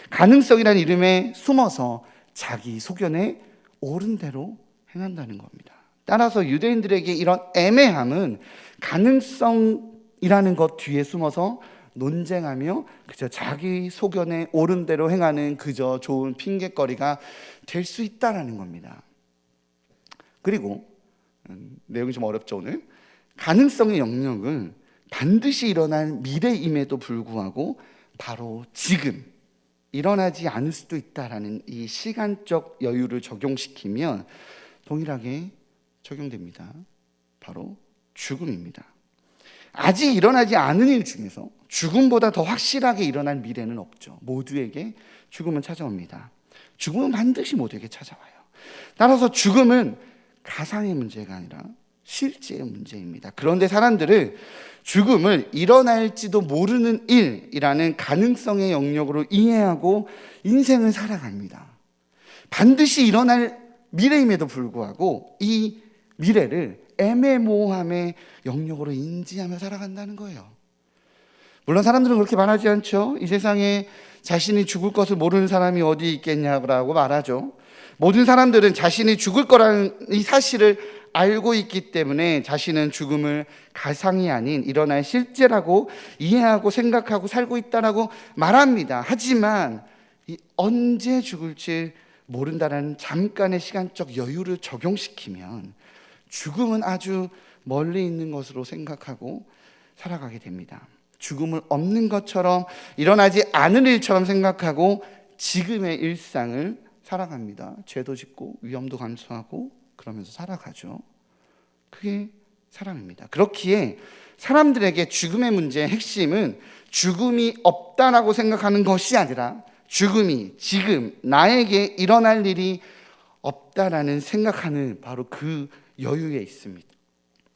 가능성이라는 이름에 숨어서 자기 소견에 옳은 대로 행한다는 겁니다. 따라서 유대인들에게 이런 애매함은 가능성이라는 것 뒤에 숨어서 논쟁하며 그저 자기 소견에 옳은 대로 행하는 그저 좋은 핑계거리가 될 수 있다라는 겁니다. 그리고 내용이 좀 어렵죠 오늘. 가능성의 영역은 반드시 일어날 미래임에도 불구하고 바로 지금 일어나지 않을 수도 있다라는 이 시간적 여유를 적용시키면 동일하게 적용됩니다. 바로 죽음입니다. 아직 일어나지 않은 일 중에서 죽음보다 더 확실하게 일어날 미래는 없죠. 모두에게 죽음은 찾아옵니다. 죽음은 반드시 모두에게 찾아와요. 따라서 죽음은 가상의 문제가 아니라 실제의 문제입니다. 그런데 사람들은 죽음을 일어날지도 모르는 일이라는 가능성의 영역으로 이해하고 인생을 살아갑니다. 반드시 일어날 미래임에도 불구하고 이 미래를 애매모호함의 영역으로 인지하며 살아간다는 거예요. 물론 사람들은 그렇게 말하지 않죠. 이 세상에 자신이 죽을 것을 모르는 사람이 어디 있겠냐고 말하죠. 모든 사람들은 자신이 죽을 거라는 이 사실을 알고 있기 때문에 자신은 죽음을 가상이 아닌 일어날 실제라고 이해하고 생각하고 살고 있다라고 말합니다. 하지만 언제 죽을지 모른다는 잠깐의 시간적 여유를 적용시키면 죽음은 아주 멀리 있는 것으로 생각하고 살아가게 됩니다. 죽음을 없는 것처럼 일어나지 않을 일처럼 생각하고 지금의 일상을 살아갑니다. 죄도 짓고 위험도 감수하고 그러면서 살아가죠. 그게 사람입니다. 그렇기에 사람들에게 죽음의 문제의 핵심은 죽음이 없다라고 생각하는 것이 아니라 죽음이 지금 나에게 일어날 일이 없다라는 생각하는 바로 그 여유에 있습니다.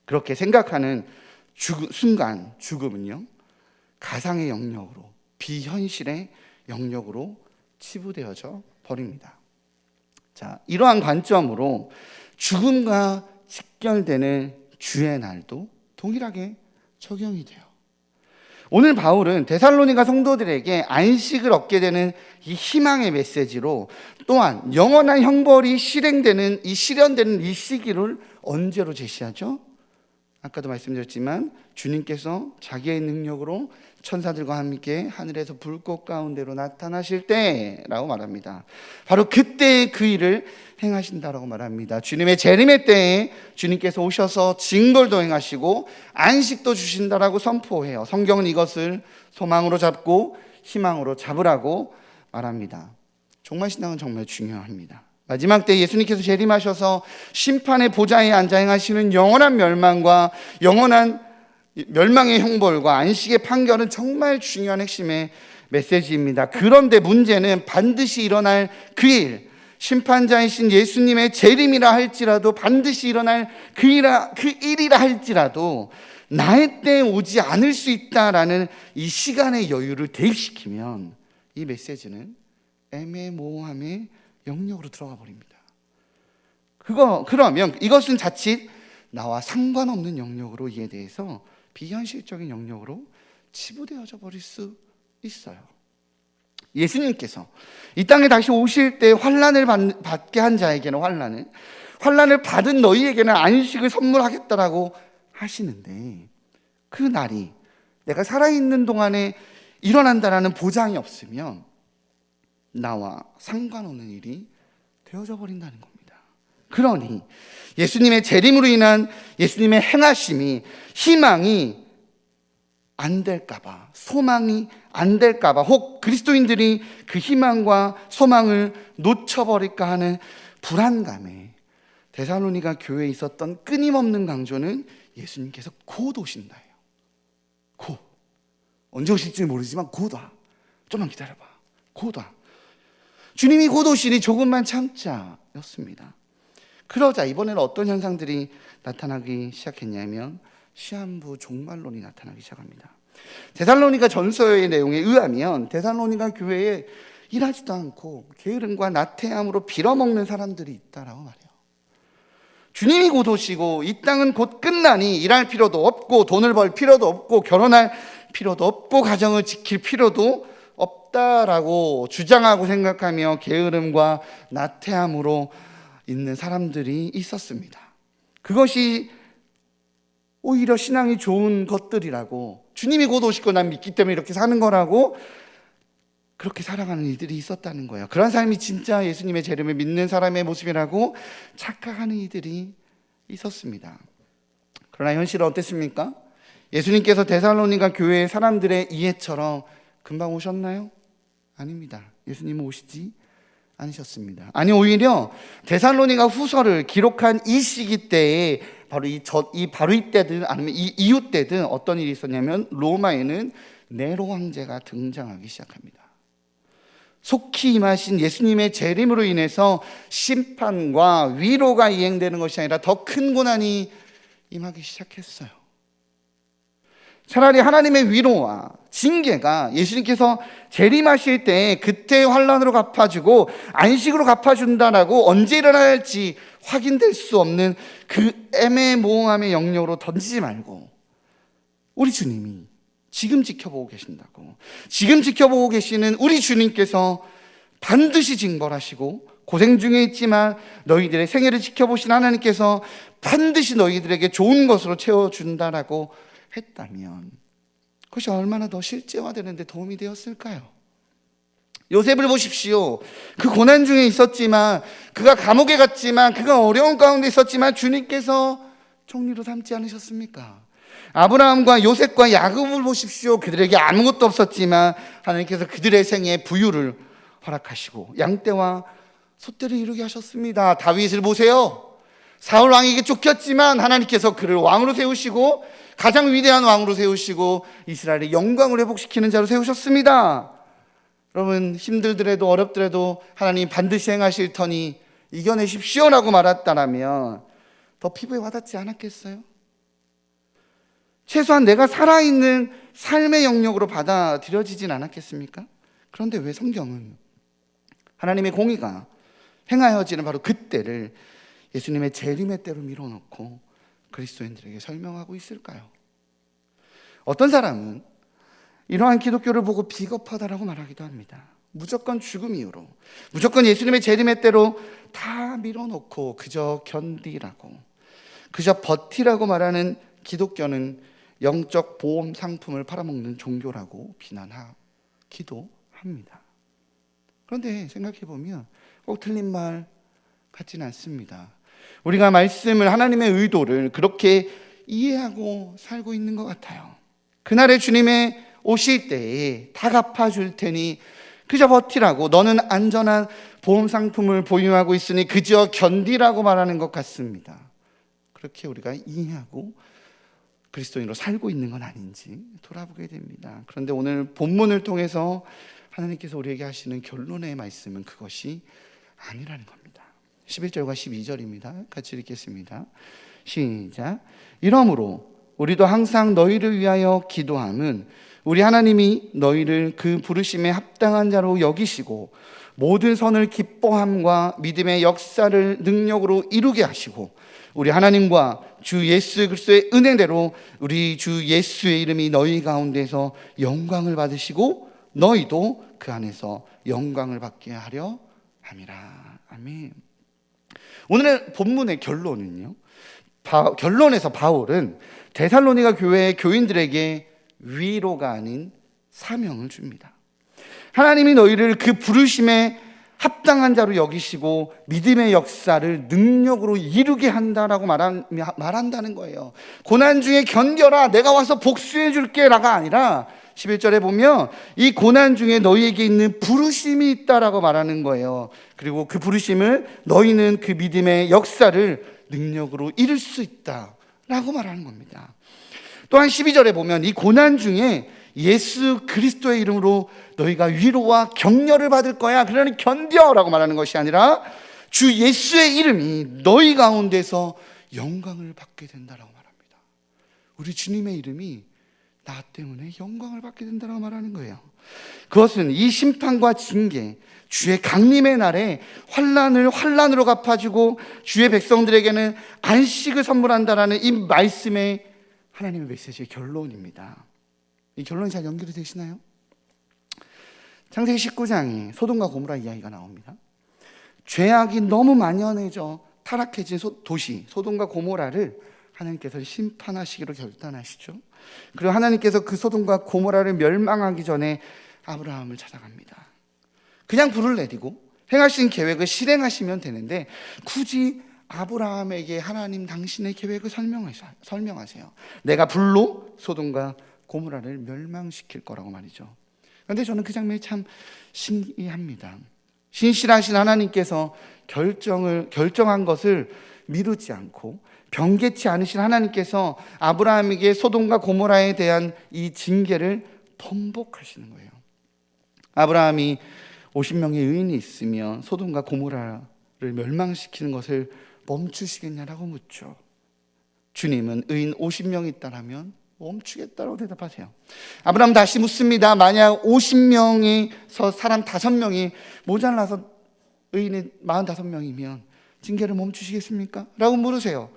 그렇게 생각하는 순간 죽음은요, 가상의 영역으로, 비현실의 영역으로 치부되어져 버립니다. 자, 이러한 관점으로 죽음과 직결되는 주의 날도 동일하게 적용이 돼요. 오늘 바울은 데살로니가 성도들에게 안식을 얻게 되는 이 희망의 메시지로 또한 영원한 형벌이 실행되는 실현되는 이 시기를 언제로 제시하죠? 아까도 말씀드렸지만 주님께서 자기의 능력으로 천사들과 함께 하늘에서 불꽃 가운데로 나타나실 때라고 말합니다. 바로 그때 그 일을 행하신다라고 말합니다. 주님의 재림의 때에 주님께서 오셔서 징벌도 행하시고 안식도 주신다라고 선포해요. 성경은 이것을 소망으로 잡고 희망으로 잡으라고 말합니다. 종말신앙은 정말 중요합니다. 마지막 때 예수님께서 재림하셔서 심판의 보좌에 앉아 행하시는 영원한 멸망과 영원한 멸망의 형벌과 안식의 판결은 정말 중요한 핵심의 메시지입니다. 그런데 문제는 반드시 일어날 그 일, 심판자이신 예수님의 재림이라 할지라도 반드시 일어날 그 일이라 할지라도 나의 때에 오지 않을 수 있다라는 이 시간의 여유를 대입시키면 이 메시지는 애매모호함의 영역으로 들어가 버립니다. 그러면 이것은 자칫 나와 상관없는 영역으로 이해돼서 비현실적인 영역으로 치부되어져 버릴 수 있어요. 예수님께서 이 땅에 다시 오실 때 환난을 받게 한 자에게는 환난을 받은 너희에게는 안식을 선물하겠다라고 하시는데 그 날이 내가 살아있는 동안에 일어난다라는 보장이 없으면 나와 상관없는 일이 되어져 버린다는 겁니다. 그러니 예수님의 재림으로 인한 예수님의 행하심이 희망이 안 될까봐, 소망이 안 될까봐, 혹 그리스도인들이 그 희망과 소망을 놓쳐버릴까 하는 불안감에 데살로니가 교회에 있었던 끊임없는 강조는 예수님께서 곧 오신다예요. 곧. 언제 오실지 모르지만 곧 와. 좀만 기다려봐. 곧 와. 주님이 곧 오시니 조금만 참자였습니다. 그러자 이번에는 어떤 현상들이 나타나기 시작했냐면 시한부 종말론이 나타나기 시작합니다. 데살로니가 전서의 내용에 의하면 데살로니가 교회에 일하지도 않고 게으름과 나태함으로 빌어먹는 사람들이 있다라고 말해요. 주님이 곧 오시고 이 땅은 곧 끝나니 일할 필요도 없고 돈을 벌 필요도 없고 결혼할 필요도 없고 가정을 지킬 필요도 없다라고 주장하고 생각하며 게으름과 나태함으로 있는 사람들이 있었습니다. 그것이 오히려 신앙이 좋은 것들이라고, 주님이 곧 오실 거 난 믿기 때문에 이렇게 사는 거라고 그렇게 살아가는 이들이 있었다는 거예요. 그런 삶이 진짜 예수님의 재림을 믿는 사람의 모습이라고 착각하는 이들이 있었습니다. 그러나 현실은 어땠습니까? 예수님께서 데살로니가 교회의 사람들의 이해처럼 금방 오셨나요? 아닙니다. 예수님은 오시지 않으셨습니다. 아니, 오히려 데살로니가 후서를 기록한 이 시기 때에 바로 이때든 아니면 이 이후 때든 어떤 일이 있었냐면 로마에는 네로 황제가 등장하기 시작합니다. 속히 임하신 예수님의 재림으로 인해서 심판과 위로가 이행되는 것이 아니라 더 큰 고난이 임하기 시작했어요. 차라리 하나님의 위로와 징계가 예수님께서 재림하실 때 그때 환난으로 갚아주고 안식으로 갚아준다라고 언제 일어나야 할지 확인될 수 없는 그 애매모호함의 영역으로 던지지 말고 우리 주님이 지금 지켜보고 계신다고, 지금 지켜보고 계시는 우리 주님께서 반드시 징벌하시고 고생 중에 있지만 너희들의 생애를 지켜보신 하나님께서 반드시 너희들에게 좋은 것으로 채워준다라고 했다면 그것이 얼마나 더 실제화되는 데 도움이 되었을까요? 요셉을 보십시오. 그 고난 중에 있었지만, 그가 감옥에 갔지만, 그가 어려운 가운데 있었지만 주님께서 총리로 삼지 않으셨습니까? 아브라함과 요셉과 야곱을 보십시오. 그들에게 아무것도 없었지만 하나님께서 그들의 생에 부유를 허락하시고 양떼와 소떼를 이루게 하셨습니다. 다윗을 보세요. 사울 왕에게 쫓겼지만 하나님께서 그를 왕으로 세우시고 가장 위대한 왕으로 세우시고 이스라엘의 영광을 회복시키는 자로 세우셨습니다. 여러분, 힘들더라도 어렵더라도 하나님 반드시 행하실 터니 이겨내십시오라고 말했다라면 더 피부에 와닿지 않았겠어요? 최소한 내가 살아있는 삶의 영역으로 받아들여지진 않았겠습니까? 그런데 왜 성경은 하나님의 공의가 행하여지는 바로 그때를 예수님의 재림의 때로 밀어놓고 그리스도인들에게 설명하고 있을까요? 어떤 사람은 이러한 기독교를 보고 비겁하다라고 말하기도 합니다. 무조건 죽음 이후로, 무조건 예수님의 재림의 때로 다 밀어놓고 그저 견디라고, 그저 버티라고 말하는 기독교는 영적 보험 상품을 팔아먹는 종교라고 비난하기도 합니다. 그런데 생각해보면 꼭 틀린 말 같지는 않습니다. 우리가 말씀을, 하나님의 의도를 그렇게 이해하고 살고 있는 것 같아요. 그날에 주님의 오실 때에 다 갚아줄 테니 그저 버티라고, 너는 안전한 보험 상품을 보유하고 있으니 그저 견디라고 말하는 것 같습니다. 그렇게 우리가 이해하고 그리스도인으로 살고 있는 건 아닌지 돌아보게 됩니다. 그런데 오늘 본문을 통해서 하나님께서 우리에게 하시는 결론의 말씀은 그것이 아니라는 겁니다. 11절과 12절입니다. 같이 읽겠습니다. 시작. 이러므로 우리도 항상 너희를 위하여 기도함은 우리 하나님이 너희를 그 부르심에 합당한 자로 여기시고 모든 선을 기뻐함과 믿음의 역사를 능력으로 이루게 하시고 우리 하나님과 주 예수 그리스도의 은혜대로 우리 주 예수의 이름이 너희 가운데서 영광을 받으시고 너희도 그 안에서 영광을 받게 하려 함이라. 아멘. 오늘의 본문의 결론은요, 결론에서 바울은 데살로니가 교회의 교인들에게 위로가 아닌 사명을 줍니다. 하나님이 너희를 그 부르심에 합당한 자로 여기시고 믿음의 역사를 능력으로 이루게 한다라고 말한다는 거예요. 고난 중에 견뎌라, 내가 와서 복수해 줄게 라가 아니라 11절에 보면 이 고난 중에 너희에게 있는 부르심이 있다라고 말하는 거예요. 그리고 그 부르심을 너희는 그 믿음의 역사를 능력으로 이룰 수 있다라고 말하는 겁니다. 또한 12절에 보면 이 고난 중에 예수 그리스도의 이름으로 너희가 위로와 격려를 받을 거야. 그러니 견뎌라고 말하는 것이 아니라 주 예수의 이름이 너희 가운데서 영광을 받게 된다라고 말합니다. 우리 주님의 이름이 나 때문에 영광을 받게 된다라고 말하는 거예요. 그것은 이 심판과 징계, 주의 강림의 날에 환난을 환난으로 갚아주고 주의 백성들에게는 안식을 선물한다라는 이 말씀의 하나님의 메시지의 결론입니다. 이 결론이 잘 연결이 되시나요? 창세기 19장에 소돔과 고모라 이야기가 나옵니다. 죄악이 너무 만연해져 타락해진 도시 소돔과 고모라를 하나님께서 심판하시기로 결단하시죠. 그리고 하나님께서 그 소돔과 고모라를 멸망하기 전에 아브라함을 찾아갑니다. 그냥 불을 내리고 행하신 계획을 실행하시면 되는데 굳이 아브라함에게 하나님 당신의 계획을 설명하세요. 내가 불로 소돔과 고모라를 멸망시킬 거라고 말이죠. 그런데 저는 그 장면이 참 신기합니다. 신실하신 하나님께서 결정한 것을 미루지 않고 변개치 않으신 하나님께서 아브라함에게 소돔과 고모라에 대한 이 징계를 번복하시는 거예요. 아브라함이 50명의 의인이 있으면 소돔과 고모라를 멸망시키는 것을 멈추시겠냐라고 묻죠. 주님은 의인 50명이 있다라면 멈추겠다고 대답하세요. 아브라함 다시 묻습니다. 만약 50명에서 사람 5명이 모자라서 의인이 45명이면 징계를 멈추시겠습니까? 라고 물으세요.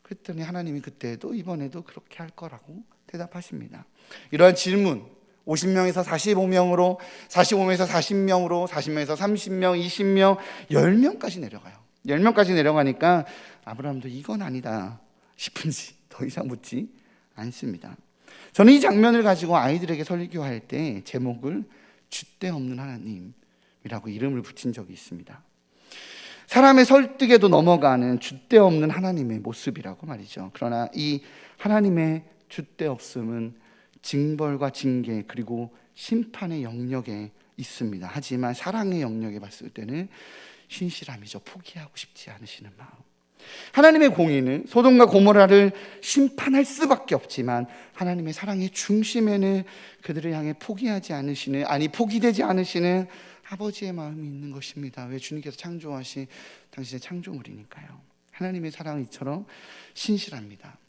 그랬더니 하나님이 그때도 이번에도 그렇게 할 거라고 대답하십니다. 이러한 질문, 50명에서 45명으로, 45명에서 40명으로, 40명에서 30명, 20명, 10명까지 내려가요. 10명까지 내려가니까 아브라함도 이건 아니다 싶은지 더 이상 묻지 않습니다. 저는 이 장면을 가지고 아이들에게 설교할 때 제목을 줏대 없는 하나님이라고 이름을 붙인 적이 있습니다. 사람의 설득에도 넘어가는 줏대 없는 하나님의 모습이라고 말이죠. 그러나 이 하나님의 줏대 없음은 징벌과 징계 그리고 심판의 영역에 있습니다. 하지만 사랑의 영역에 봤을 때는 신실함이죠. 포기하고 싶지 않으시는 마음. 하나님의 공의는 소돔과 고모라를 심판할 수밖에 없지만 하나님의 사랑의 중심에는 그들을 향해 포기하지 않으시는, 포기되지 않으시는 아버지의 마음이 있는 것입니다. 왜? 주님께서 창조하신 당신의 창조물이니까요. 하나님의 사랑은 이처럼 신실합니다.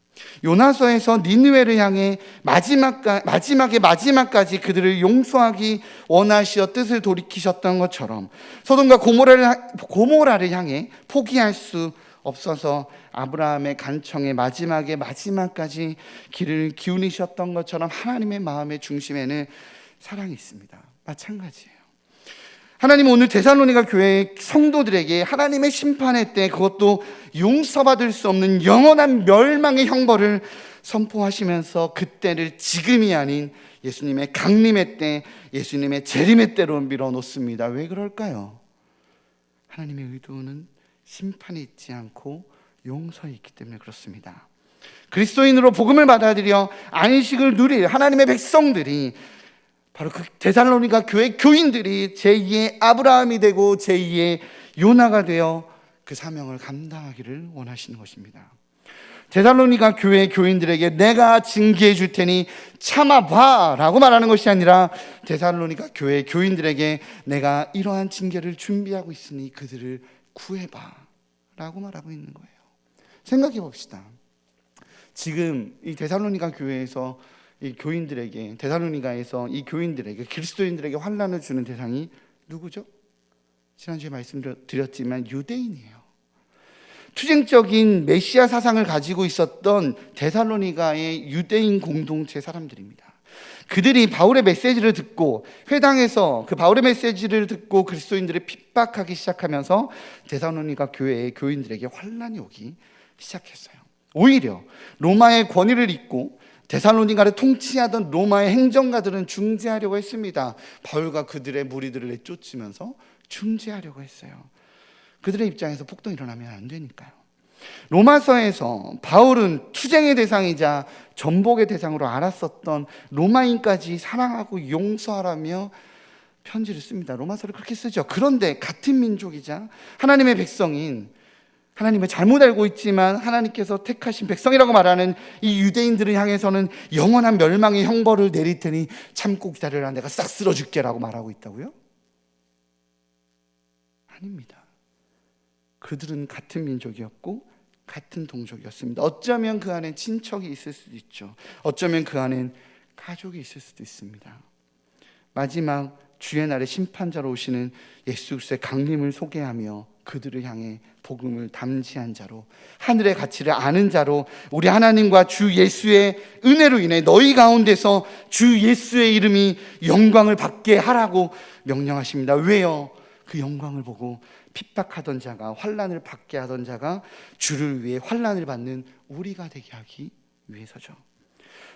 요나서에서 니느웨를 향해 마지막까지 그들을 용서하기 원하시어 뜻을 돌이키셨던 것처럼 소돔과 고모라를 향해 포기할 수 없어서 아브라함의 간청에 마지막까지 길을 기울이셨던 것처럼 하나님의 마음의 중심에는 사랑이 있습니다. 마찬가지예요. 하나님은 오늘 데살로니가 교회 성도들에게 하나님의 심판의 때, 그것도 용서받을 수 없는 영원한 멸망의 형벌을 선포하시면서 그때를 지금이 아닌 예수님의 강림의 때, 예수님의 재림의 때로 밀어놓습니다. 왜 그럴까요? 하나님의 의도는 심판이 있지 않고 용서에 있기 때문에 그렇습니다. 그리스도인으로 복음을 받아들여 안식을 누릴 하나님의 백성들이, 바로 그 데살로니가 교회 교인들이 제2의 아브라함이 되고 제2의 요나가 되어 그 사명을 감당하기를 원하시는 것입니다. 데살로니가 교회 교인들에게 내가 징계해 줄 테니 참아봐 라고 말하는 것이 아니라 데살로니가 교회 교인들에게 내가 이러한 징계를 준비하고 있으니 그들을 구해봐 라고 말하고 있는 거예요. 생각해 봅시다. 지금 이 데살로니가 교회에서 이 교인들에게, 데살로니가에서 이 교인들에게, 그리스도인들에게 환난을 주는 대상이 누구죠? 지난주에 말씀드렸지만 유대인이에요. 투쟁적인 메시아 사상을 가지고 있었던 데살로니가의 유대인 공동체 사람들입니다. 그들이 바울의 메시지를 듣고, 회당에서 그 바울의 메시지를 듣고 그리스도인들을 핍박하기 시작하면서 데살로니가 교회의 교인들에게 환난이 오기 시작했어요. 오히려 로마의 권위를 잇고 데살로니가를 통치하던 로마의 행정가들은 중재하려고 했습니다. 바울과 그들의 무리들을 내쫓으면서 중재하려고 했어요. 그들의 입장에서 폭동이 일어나면 안 되니까요. 로마서에서 바울은 투쟁의 대상이자 전복의 대상으로 알았었던 로마인까지 사랑하고 용서하라며 편지를 씁니다. 로마서를 그렇게 쓰죠. 그런데 같은 민족이자 하나님의 백성인, 하나님을 잘못 알고 있지만 하나님께서 택하신 백성이라고 말하는 이 유대인들을 향해서는 영원한 멸망의 형벌을 내릴 테니 참고 기다려라, 내가 싹 쓸어줄게 라고 말하고 있다고요? 아닙니다. 그들은 같은 민족이었고 같은 동족이었습니다. 어쩌면 그 안에 친척이 있을 수도 있죠. 어쩌면 그 안엔 가족이 있을 수도 있습니다. 마지막 주의 날에 심판자로 오시는 예수 그리스도의 강림을 소개하며 그들을 향해 복음을 담지한 자로, 하늘의 가치를 아는 자로, 우리 하나님과 주 예수의 은혜로 인해 너희 가운데서 주 예수의 이름이 영광을 받게 하라고 명령하십니다. 왜요? 그 영광을 보고 핍박하던 자가, 환난을 받게 하던 자가 주를 위해 환난을 받는 우리가 되게 하기 위해서죠.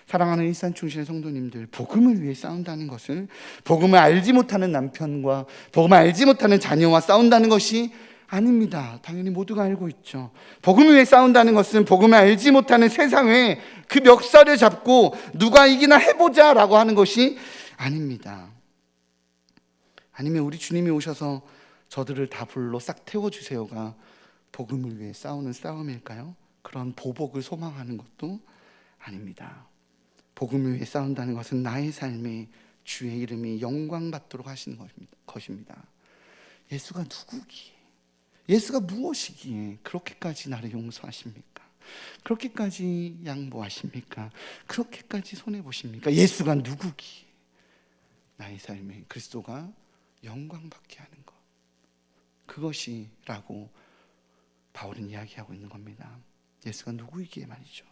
사랑하는 일산충신의 성도님들, 복음을 위해 싸운다는 것은 복음을 알지 못하는 남편과 복음을 알지 못하는 자녀와 싸운다는 것이 아닙니다. 당연히 모두가 알고 있죠. 복음을 위해 싸운다는 것은 복음을 알지 못하는 세상에 그 멱살을 잡고 누가 이기나 해보자 라고 하는 것이 아닙니다. 아니면 우리 주님이 오셔서 저들을 다 불러 싹 태워주세요가 복음을 위해 싸우는 싸움일까요? 그런 보복을 소망하는 것도 아닙니다. 복음을 위해 싸운다는 것은 나의 삶에 주의 이름이 영광받도록 하시는 것입니다. 예수가 누구기에, 예수가 무엇이기에 그렇게까지 나를 용서하십니까? 그렇게까지 양보하십니까? 그렇게까지 손해보십니까? 예수가 누구기에 나의 삶에 그리스도가 영광받게 하는 것, 그것이라고 바울은 이야기하고 있는 겁니다. 예수가 누구이기에 말이죠.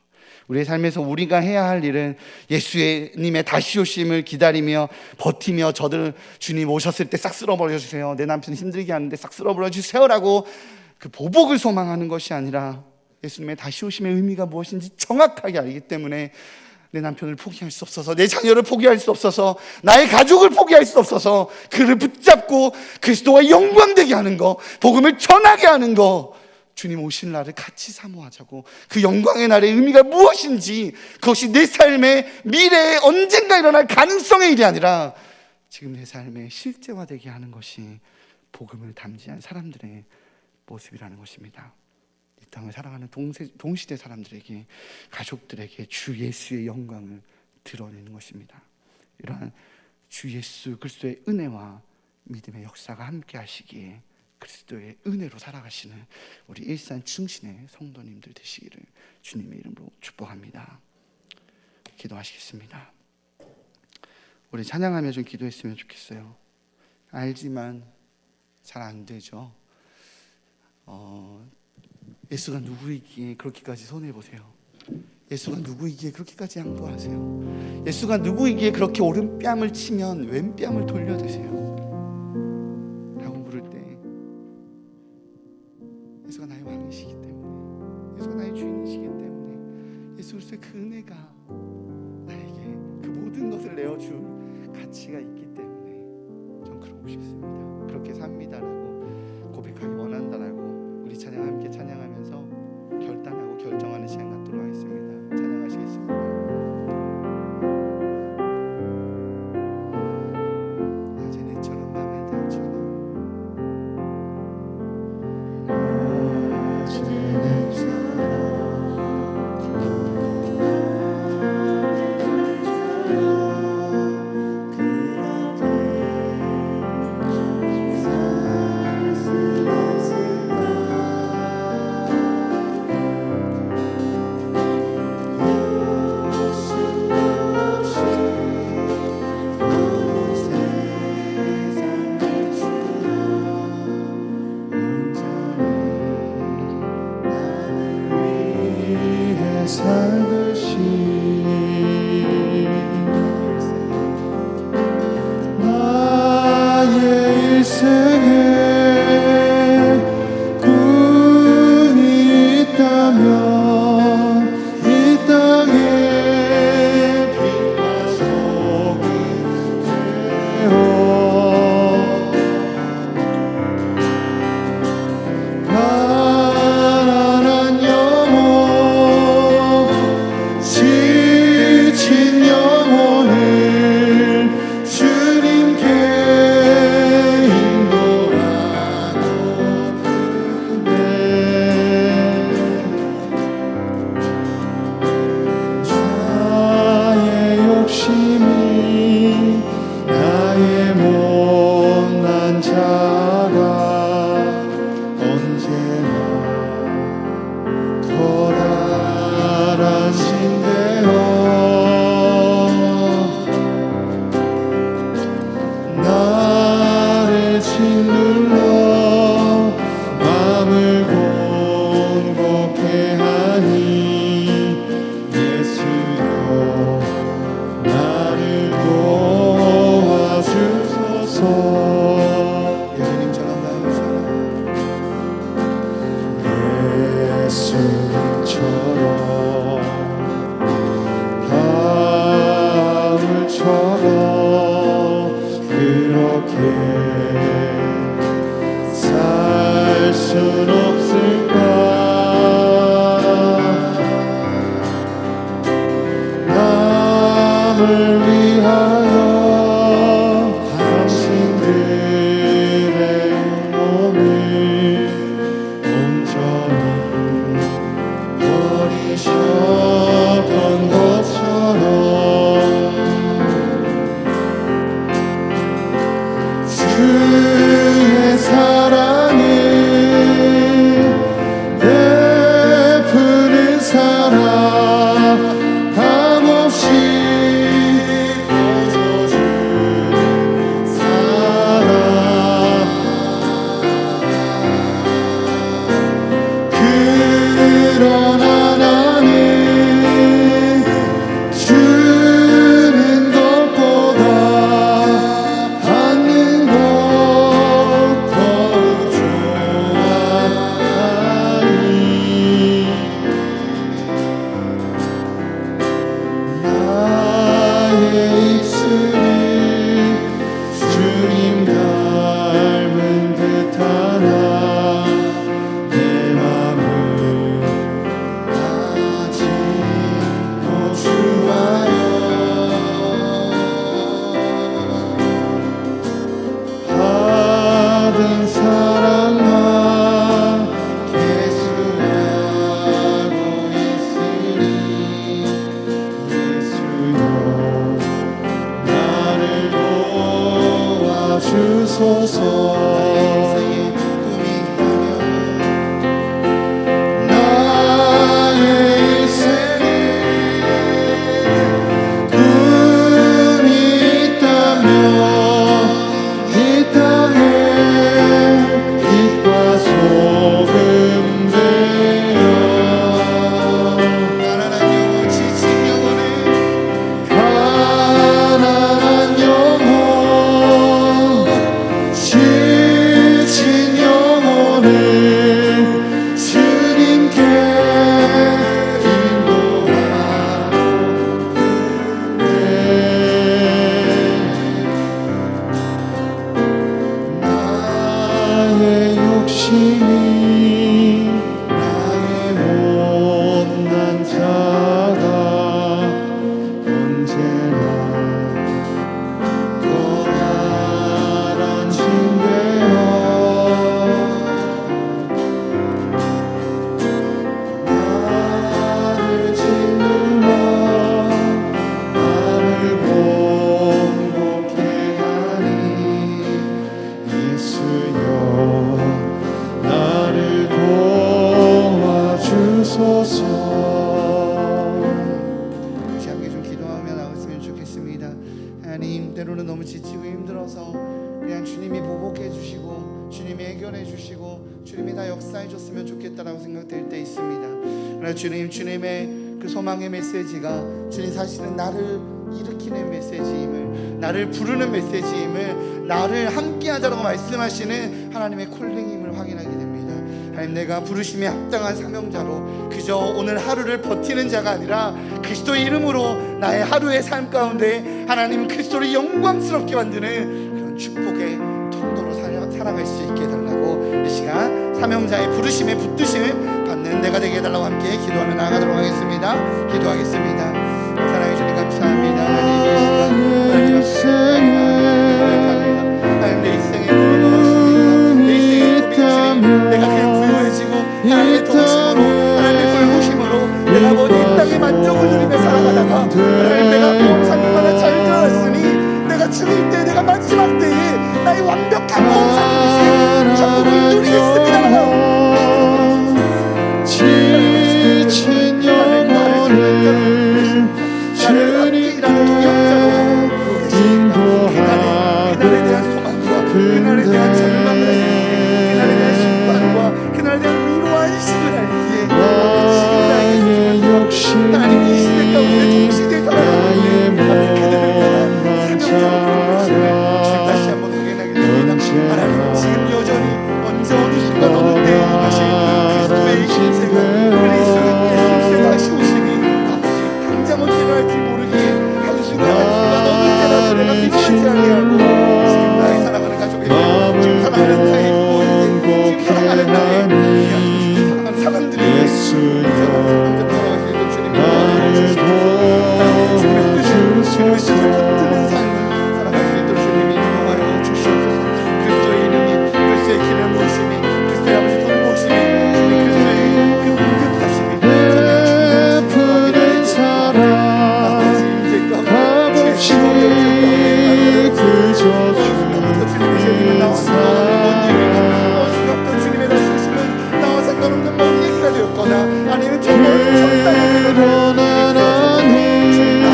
우리의 삶에서 우리가 해야 할 일은 예수님의 다시 오심을 기다리며 버티며 저들 주님 오셨을 때 싹 쓸어버려 주세요, 내 남편 힘들게 하는데 싹 쓸어버려 주세요 라고 그 보복을 소망하는 것이 아니라 예수님의 다시 오심의 의미가 무엇인지 정확하게 알기 때문에 내 남편을 포기할 수 없어서, 내 자녀를 포기할 수 없어서, 나의 가족을 포기할 수 없어서 그를 붙잡고 그리스도와 영광되게 하는 거, 복음을 전하게 하는 거, 주님 오실 날을 같이 사모하자고, 그 영광의 날의 의미가 무엇인지, 그것이 내 삶의 미래에 언젠가 일어날 가능성의 일이 아니라 지금 내 삶에 실제화되게 하는 것이 복음을 담지한 사람들의 모습이라는 것입니다. 이 땅을 살아가는 동시대 사람들에게, 가족들에게 주 예수의 영광을 드러내는 것입니다. 이러한 주 예수 그리스도의 은혜와 믿음의 역사가 함께 하시기에 그리스도의 은혜로 살아가시는 우리 일산 충신의 성도님들 되시기를 주님의 이름으로 축복합니다. 기도하시겠습니다. 우리 찬양하며 좀 기도했으면 좋겠어요. 알지만 잘 안 되죠. 예수가 누구이기에 그렇게까지 손해보세요? 예수가 누구이기에 그렇게까지 양보하세요? 예수가 누구이기에 그렇게 오른뺨을 치면 왼뺨을 돌려대세요? 라고 부를 때 예수가 나의 왕이시기 때문에, 예수가 나의 주인이시기 때문에, 예수 그리스도의 그 은혜가 나에게 그 모든 것을 내어줄 가치가 있기 때문에 전 그러고 싶습니다. 그렇게 삽니다라고 고백하기 원한다라고 우리 찬양 함께 찬양하면서 결단하고 결정하는 시간 갖도록 하겠습니다. 찬양하시겠습니다. 낮에 내처럼 밤에 달처럼, 낮에 내처럼 주시고 주님이 다 역사해 줬으면 좋겠다라고 생각될 때 있습니다. 그러나 주님의 그 소망의 메시지가 주님 사실은 나를 일으키는 메시지임을, 나를 부르는 메시지임을, 나를 함께하자라고 말씀하시는 하나님의 콜링임을 확인하게 됩니다. 하나님, 내가 부르심에 합당한 사명자로 그저 오늘 하루를 버티는 자가 아니라 그리스도 이름으로 나의 하루의 삶 가운데 하나님 그리스도를 영광스럽게 만드는 그런 축복의 통로로 살아갈 수 있게 해달라고, 이 시간 사명자의 부르심에 붙드심을 받는 내가 되게 해달라고 함께 기도하며 나아가도록 하겠습니다. 기도하겠습니다. 사랑해 주님 감사합니다. 하나님 이 시간 하나님 내 인생의 꿈이 무엇입니까? 내 인생의 꿈이 주님, 내가 그냥 부유해지고 하나님의 동심으로, 하나님의 돌보심으로 내가 뭐지 이 땅에 만족을 누리며 살아가다가 하나님 내가 온 삶마다 잘 되었으니 내가 죽을 때, 내가 마지막 때에 나의 완벽한 온 삶이 천국을 누리겠습니다. 지친 영혼을 주님께 인도하되 그날에 대한 소망과 그날에 대한 절망을 알기에, 그날에 대한 심판과 그날에 대한 위로와 안식을 알기에 지금 나에게 욕심 하나님 이 시대 가운데 동시대에 살아가는 그들을 향한 사명자로 주님 다시 한번 확인하게 됩니다. 하나님 지금 여전히 언제 어느 순간 어느 때에 다시 그리스도의 힘세가, 그리스도의 힘세가 다시 오시니 아버지 당장 언제나 할지 모르기에 한순간 어느 때라도 내가 미워하지 아니하고 지금 나의 사랑하는 가족에게, 지금 사랑하는 나의 부모에게, 지금 사랑하는 나의 사랑하는 사람들에게 사랑하는 돌아가시는 주님의 주님의 뜻을 붙드는 삶을 살아갈 수 있도록 주님이 인도하여 주시옵소서. 그리스도의 이름이, 그리스도의 길을 모심이, 그리스도의 아버지 돌보심이, 주님 그리스도의 그 응급하심이 푸른 사랑 아버지 인생과 값없이 그저 어느부터 주님의 재림은 나와 상관없는 먼 얘기가, 어느 순간부터 주님의 다스리심은 나와 상관없는 먼 얘기가 되었거나 아니면 저 땅에 일어나니 나는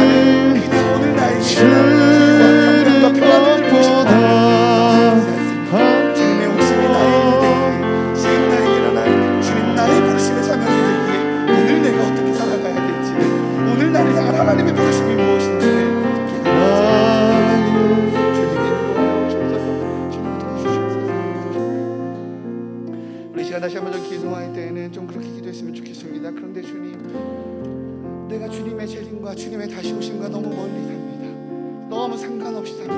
그냥 오늘 나의 부유와 경건과 평안을 누리고 싶다. 주님의 오심이 나의 일이 되기에, 지금 나에게 일어날 주님 나의 부르심의 사명이 되기에 오늘 내가 어떻게 살아가야 될지를, 오늘 나를 향한 하나님의 부르심이 무엇인지를 우리 시간 다시 한번 좀 기도할 때에는 좀 그렇게 기도했으면 좋겠습니다. 그런데 주님, 내가 주님의 재림과 주님의 다시 오심과 너무 멀리 삽니다. 너무 상관없이 삽니다.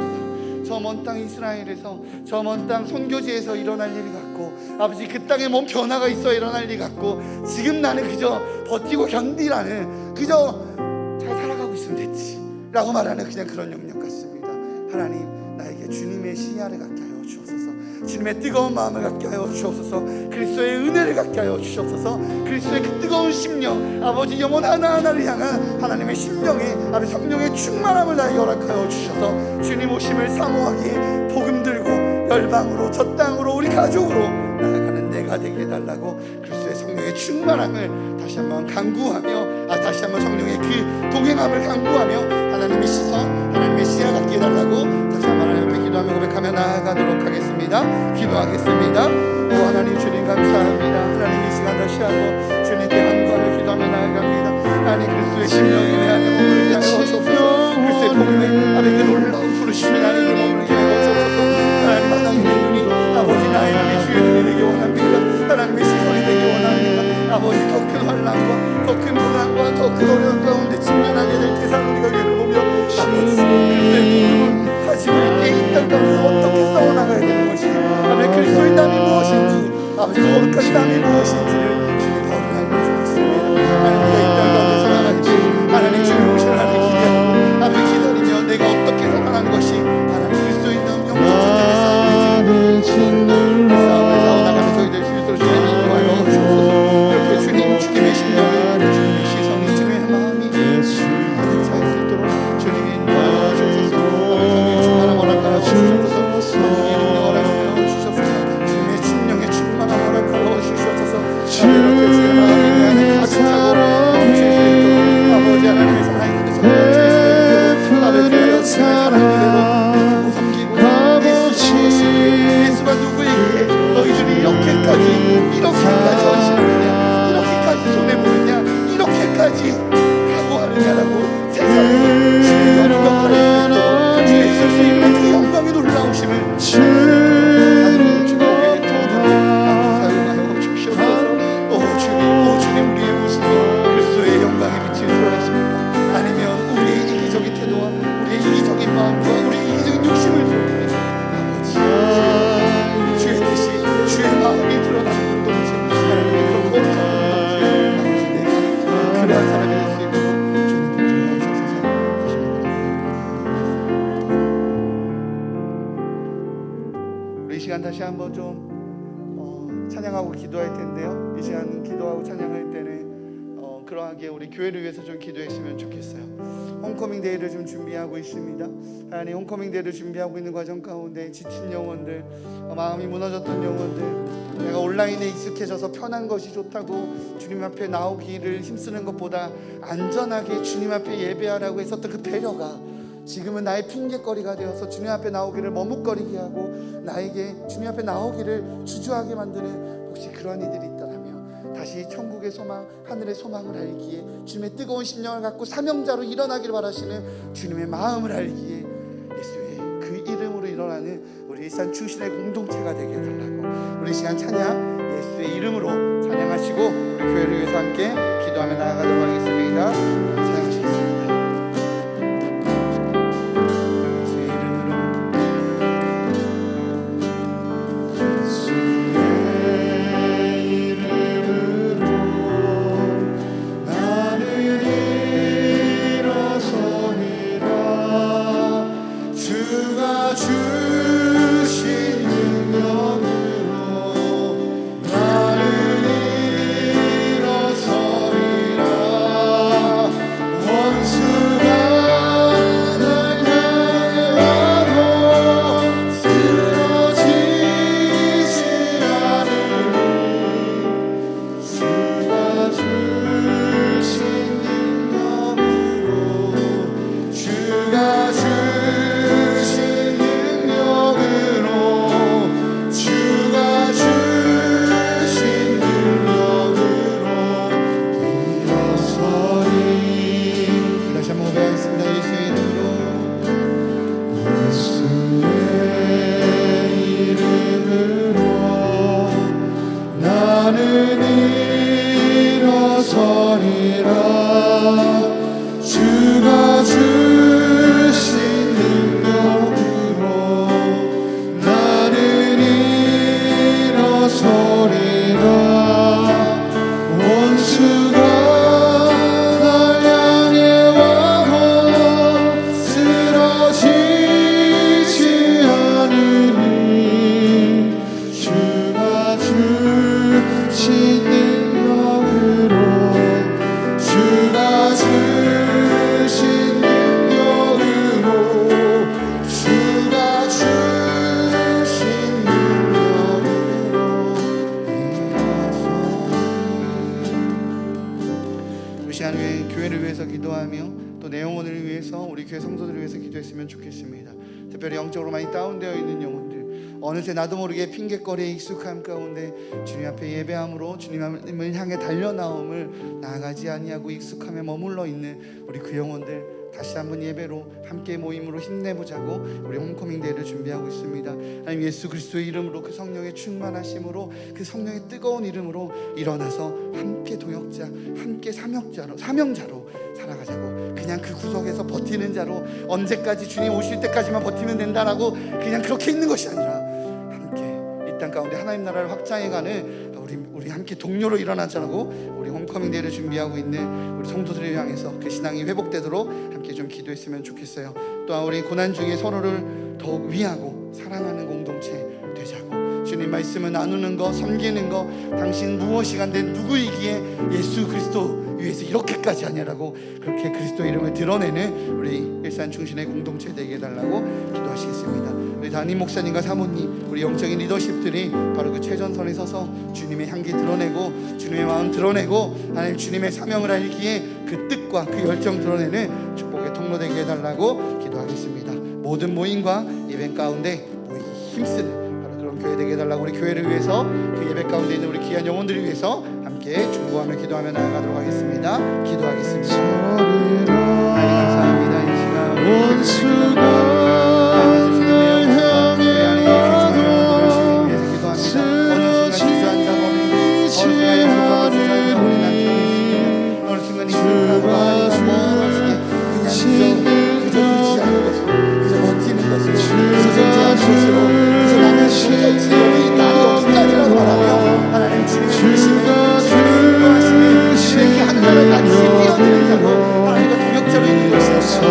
저 먼 땅 이스라엘에서, 저 먼 땅 선교지에서 일어날 일 같고, 아버지 그 땅에 뭔 변화가 있어 일어날 일 같고, 지금 나는 그저 버티고 견디라는, 그저 잘 살아가고 있으면 됐지 라고 말하는 그냥 그런 영역 같습니다. 하나님, 나에게 주님의 시야를 갖게 하여 주옵소서. 주님의 뜨거운 마음을 갖게 하여 주옵소서. 그리스도의 은혜를 갖게 하여 주옵소서. 그리스도의 그 뜨거운 심령, 아버지 영혼 하나하나를 향한 하나님의 심령에 아버지 성령의 충만함을 나에게 허락하여 주셔서 주님 오심을 사모하기에 복음 들고 열방으로, 저 땅으로, 우리 가족으로 나아가는 내가 되게 해달라고 그리스도의 성령의 충만함을 다시 한번 간구하며, 다시 한번 성령의 그 동행함을 간구하며 하나님의 시선, 하나님의 시야 갖게 해달라고 다시 한번 하나님 앞에 기도하며 고백하며 나아가도록 하겠습니다. 기도하겠습니다. 하나님 주님 감사합니다. 하나님 이 시간 다시 한번 주님께 간구하며 기도하며 나아갑니다. 하나님 그리스도의 심령이 내 안에 머물게 하여 주옵소서. 그리스도의 복음의 아버지 그 놀라운 부르심이 나에게 머물게 하여 주옵소서. 하나님의 눈이, 아버지 나의 눈이 주의 눈이 되기 원합니다. 하나님의 시선이 되기 원합니다. 아버지 더 큰 환난과 더 큰 고난과 더 큰 어려움 가운데 직면하게 될 데살로니가 교회를 보며 아버지 그리스도의 복음을 가지고 있게 이 땅 가운데 어떻게 싸워나가야 되는 것인지, 아버지 그리스도의 남이 무엇인지, 아버지 거룩한 남이 무엇인지를 주님 바로 알려주셨습니다. 하나님 이 땅 가운데 살아갈 때 하나님 주님 오시는 하나님 기대하고 아버지 기다리며 내가 어떻게 살아가는 것이 하나님 그리스도의 남 영적 전쟁의 싸움을 싸워나가는 저희들 주님으로 주님 인도하여 주옵소서. 이렇게 주님의 심령에 주님의 시선이, 주님의 마음이 가득 차 있을 수 있도록 주님이 인도하여 주옵소서. 성령의 충만함 허락하여 주옵소서. 성령의 능력 허락하여 주옵소서. 주님의 심령의 충만함 허락하여 주옵소서. 찬양하고 기도할 텐데요. 이 시간 기도하고 찬양할 때는 그러하게 우리 교회를 위해서 좀 기도했으면 좋겠어요. 홈커밍 데이를 좀 준비하고 있습니다. 하나님, 홈커밍 데이를 준비하고 있는 과정 가운데 지친 영혼들, 마음이 무너졌던 영혼들, 내가 온라인에 익숙해져서 편한 것이 좋다고 주님 앞에 나오기를 힘쓰는 것보다 안전하게 주님 앞에 예배하라고 했었던 그 배려가 지금은 나의 핑계거리가 되어서 주님 앞에 나오기를 머뭇거리게 하고 나에게 주님 앞에 나오기를 주저하게 만드는 혹시 그러한 이들이 있더라면 다시 천국의 소망, 하늘의 소망을 알기에 주님의 뜨거운 심령을 갖고 사명자로 일어나기를 바라시는 주님의 마음을 알기에 예수의 그 이름으로 일어나는 우리 일산 충신의 공동체가 되게 해달라고 우리 시간 찬양 예수의 이름으로 찬양하시고 우리 교회를 위해서 함께 기도하며 나아가도록 하겠습니다. 찬양하시겠습니다. 특별히 영적으로 많이 다운되어 있는 영혼들, 어느새 나도 모르게 핑계거리에 익숙함 가운데 주님 앞에 예배함으로 주님을 향해 달려나옴을 나아가지 아니하고 익숙함에 머물러 있는 우리 그 영혼들 다시 한번 예배로 함께 모임으로 힘내보자고 우리 홈커밍 데이를 준비하고 있습니다. 하나님, 예수 그리스도의 이름으로 그 성령의 충만하심으로 그 성령의 뜨거운 이름으로 일어나서 함께 도역자, 함께 사명자로 살아가자고. 그냥 그 구석에서 버티는 자로 언제까지 주님 오실 때까지만 버티면 된다라고 그냥 그렇게 있는 것이 아니라 함께 이 땅 가운데 하나님 나라를 확장해가는 우리 함께 동료로 일어나자고 우리 홈커밍 데이를 준비하고 있는 우리 성도들을 향해서 그 신앙이 회복되도록 함께 좀 기도했으면 좋겠어요. 또한 우리 고난 중에 서로를 더욱 위하고 사랑하는 공동체 되자고. 주님 말씀을 나누는 거, 섬기는 거, 당신 무엇이 간데 누구이기에 예수 그리스도 위해서 이렇게까지 하냐라고 그렇게 그리스도 이름을 드러내는 우리 일산 충신의 공동체 되게 해달라고 기도하시겠습니다. 우리 담임 목사님과 사모님, 우리 영적인 리더십들이 바로 그 최전선에 서서 주님의 향기 드러내고 주님의 마음 드러내고 하나님 주님의 사명을 알기에 그 뜻과 그 열정 드러내는 축복의 통로 되게 해달라고 기도하겠습니다. 모든 모임과 예배 가운데 모이기 힘쓰는 그런 교회 되게 해달라고 우리 교회를 위해서 그 예배 가운데 있는 우리 귀한 영혼들을 위해서 함께 중보하며 기도하며 나아가도록 하겠습니다. 기도하겠습니다. 하나님 감사합니다. 이 시간 원수가 날 향해 와도 쓰러지지 않으니 어느 순간 주가 주시는 그저 버티는 것으로 그저 존재하는 것으로 그저 나는 도대체 여기 나는 여기까지라고 말하며 하나님 주님의 부르심을 주님의 인도하심을 주님의 그 한나를 같이 뛰어드는 자로 하나님과 동역자로 있는 것이었습니다.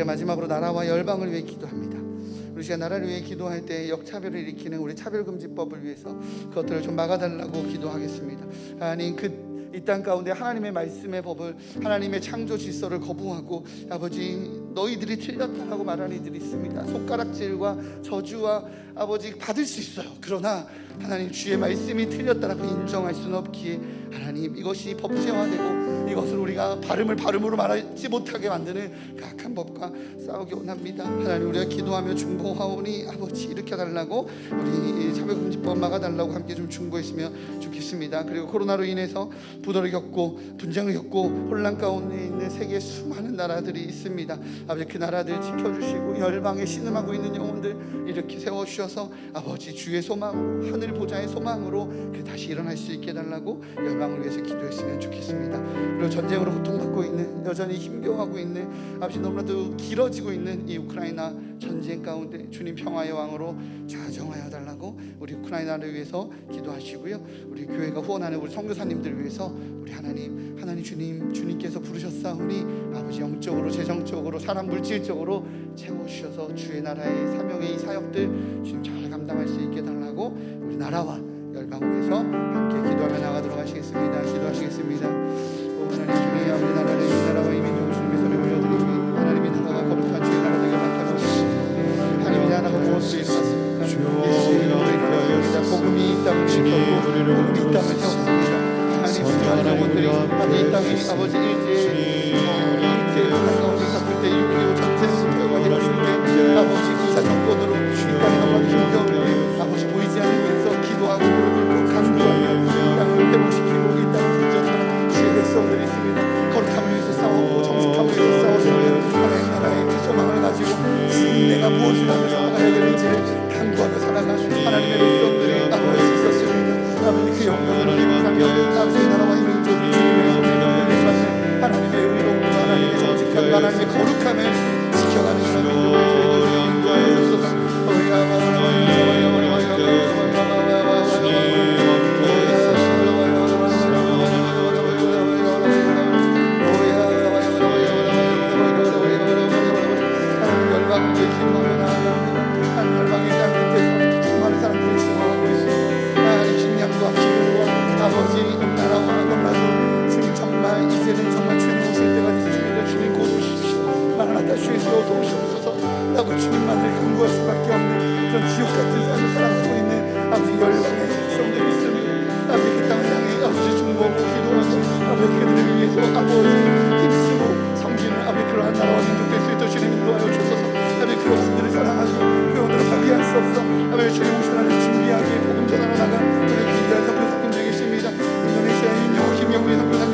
마지막으로 나라와 열방을 위해 기도합니다. 우리가 나라를 위해 기도할 때 역차별을 일으키는 우리 차별금지법을 위해서 그것들을 좀 막아달라고 기도하겠습니다. 하나님, 이 땅 가운데 하나님의 말씀의 법을, 하나님의 창조 질서를 거부하고 아버지 너희들이 틀렸다라고 말하는 이들이 있습니다. 손가락질과 저주와 아버지 받을 수 있어요. 그러나 하나님 주의 말씀이 틀렸다라고 인정할 수는 없기에 하나님 이것이 법제화되고 이것을 우리가 발음으로 말하지 못하게 만드는 악한 법과 싸우기 원합니다. 하나님, 우리가 기도하며 중보하오니 아버지 일으켜달라고, 우리 차별금지법 막아달라고 함께 좀 중보했으면 좋겠습니다. 그리고 코로나로 인해서 부도를 겪고 분쟁을 겪고 혼란 가운데 있는 세계의 수많은 나라들이 있습니다. 아버지 그 나라들 지켜주시고 열방에 신음하고 있는 영혼들 이렇게 세워주셔서 아버지 주의 소망으로, 하늘 보좌의 소망으로 다시 일어날 수 있게 해달라고 열방을 위해서 기도했으면 좋겠습니다. 그리고 전쟁으로 고통받고 있는, 여전히 힘겨워하고 있는, 아버지 너무나도 길어지고 있는 이 우크라이나 전쟁 가운데 주님 평화의 왕으로 좌정하여 달라고 우리 우크라이나를 위해서 기도하시고요. 우리 교회가 후원하는 우리 선교사님들을 위해서 우리 하나님 주님께서 부르셨사오니 아버지 영적으로, 재정적으로, 사람 물질적으로 채워주셔서 주의 나라의 사명의 이 사역들 주님 잘 감당할 수 있게 해달라고 우리 나라와 열방을 위해서 함께 기도하며 나가도록 하시겠습니다. 기도하시겠습니다. 하나님, 주님 아버지 나라를, 이 나라와 이 민족을 주님의 손에 올려드리고 하나님의 나라가 거룩한 주의 나라 되게 만들고 하나님의 나라가 무엇을 일어났습니까? 예수의 이름으로 일어났습니다. 복음이 이 땅을 지켰고 복음이 이 땅을 세웠습니다. 하나님, 수많은 영혼들이 이 땅에 아버지 일제의 가까운 있었을 때 6.25 전쟁 수표가 일었을 때 아버지 기사 정권으로 이 땅이 너무 힘겨운데 아버지 보이지 않으면서 기도하고 무릎 꿇고 간구하며 이 땅을 회복시키고 이 땅을 구전하는 주의 백성들이 있습니다. 거룩함을 위해서 싸웠고 정직함을 위해서 싸웠습니다. 하나님 나라의 그 소망을 가지고 지금 내가 무엇을 하며 살아가야 되는지를 간구하며 살아가는 하나님의 백성들이 아버지 있었습니다. 아버지 그 영광을 기록하며 아버지의 나라와 이 민족이 주님의 손에 받는 하나님의 의로움과 하나님의 정직함과 하나님의 거룩함을 지켜가는 그런 민족을 저희들 인도하여 주소서. 아버지 나라와 너무나도 주님 정말 이제는 정말 주님 오실 때가 됐습니다. 주님 곧 오십시오. 마라나타 주에서 어서 오시옵소서 라고 주님만을 간구할 수밖에 없는 그런 지옥 같은 삶을 살아가고 있는 아버지 열방의 백성들이 있습니다. 아버지 그 땅을 향해 아버지 중보하고 기도하고 아버지 그들을 위해서 아버지 힘쓰고 섬기는 아버지 그러한 나라와 민족 될 수 있도록 주님 인도하여 주소서. 아버지 그것들을 사랑하고 그것들을 포기할 수 없어 아버지 주님 오실 날을 준비하기에 복음 전하러 나가 우리 귀한 선교사님들 계십니다. 인도네시아의 윤영호 김영민 선교사님,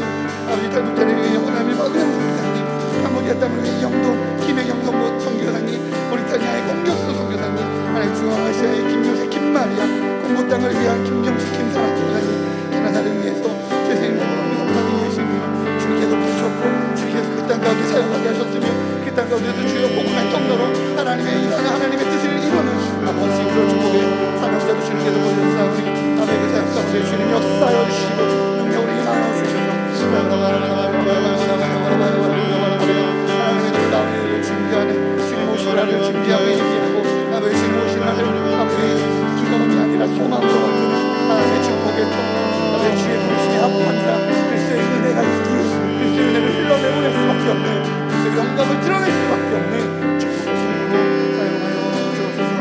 아버지 탈북자를 위해 하나님을 막으는 선교사님, 캄보디아 땅을 위해 영도 김혜경 선교사님, 모리타니아의 공격수 선교사님, 하나님 중앙아시아의 김요새 김마리아, 공고 땅을 위한 김경식 김사랑 선교사님, 캐나다를 위해서 최세임 선교사님 계십니다. 주님께서 부르셨고 주님께서 그 땅 가운데 사용하게 하셨으며 그 땅 가운데서 주여 복음의 통로로 하나님의 뜻을 이루는 아버지 그런 축복의 사명자도 주님께서 보내셨사오니 아버지 그 사역 가운데 주님 역사하여 주시고 능력으로 임하여 주셔서 하나님의 놀라운 일을 준비하는 주님 오실 날을 준비하고 있고 아버지 주님 오실 날을 아버지 두려움이 아니라 소망으로 바꾸는 하나님의 축복의 통로 아버지 주의 부르심에 합합니다. 그리스도의 은혜가 있기에 그리스도의 은혜를 흘러내보낼 수밖에 없는 그리스도의 영광을 드러낼 수밖에 없는 축복의 통로로 사용하여 주옵소서.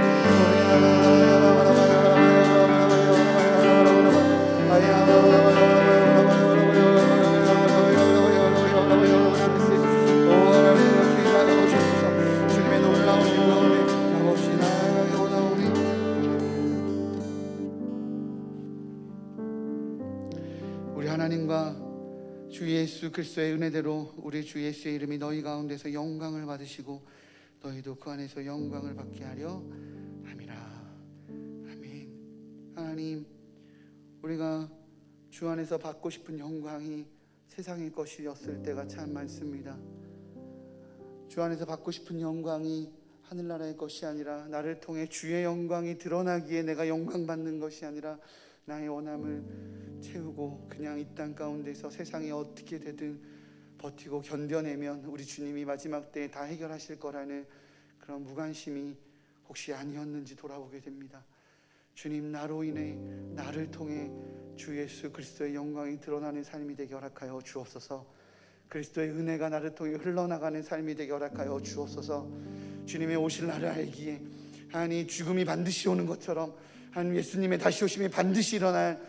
주 예수 그리스도의 은혜대로 우리 주 예수의 이름이 너희 가운데서 영광을 받으시고 너희도 그 안에서 영광을 받게 하려 함이라. 아멘. 하나님, 우리가 주 안에서 받고 싶은 영광이 세상의 것이었을 때가 참 많습니다. 주 안에서 받고 싶은 영광이 하늘나라의 것이 아니라 나를 통해 주의 영광이 드러나기에 내가 영광 받는 것이 아니라 나의 원함을 채우고 그냥 이 땅 가운데서 세상이 어떻게 되든 버티고 견뎌내면 우리 주님이 마지막 때에 다 해결하실 거라는 그런 무관심이 혹시 아니었는지 돌아보게 됩니다. 주님, 나로 인해 나를 통해 주 예수 그리스도의 영광이 드러나는 삶이 되게 허락하여 주옵소서. 그리스도의 은혜가 나를 통해 흘러나가는 삶이 되게 허락하여 주옵소서. 주님의 오실 날을 알기에 하나님, 죽음이 반드시 오는 것처럼 하나님, 예수님의 다시 오심이 반드시 일어날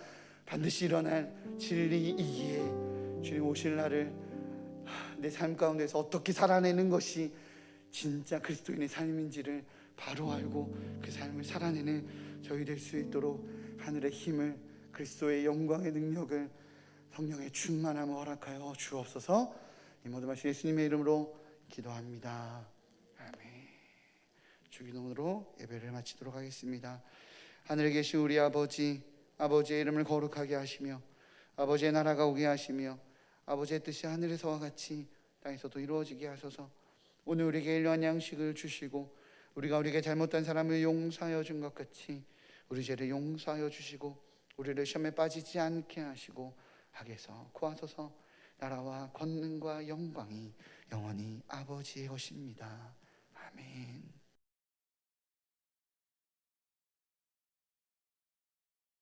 진리이기에 주님 오실 날을 내 삶 가운데서 어떻게 살아내는 것이 진짜 그리스도인의 삶인지를 바로 알고 그 삶을 살아내는 저희 될 수 있도록 하늘의 힘을, 그리스도의 영광의 능력을, 성령의 충만함을 허락하여 주옵소서. 이 모든 말씀 예수님의 이름으로 기도합니다. 아멘. 주기도문으로 예배를 마치도록 하겠습니다. 하늘에 계신 우리 아버지, 아버지의 이름을 거룩하게 하시며 아버지의 나라가 오게 하시며 아버지의 뜻이 하늘에서와 같이 땅에서도 이루어지게 하소서. 오늘 우리에게 일용할 양식을 주시고 우리가 우리에게 잘못한 사람을 용서하여 준 것 같이 우리 죄를 용서하여 주시고 우리를 시험에 빠지지 않게 하시고 악에서 구하소서. 나라와 권능과 영광이 영원히 아버지의 것입니다. 아멘.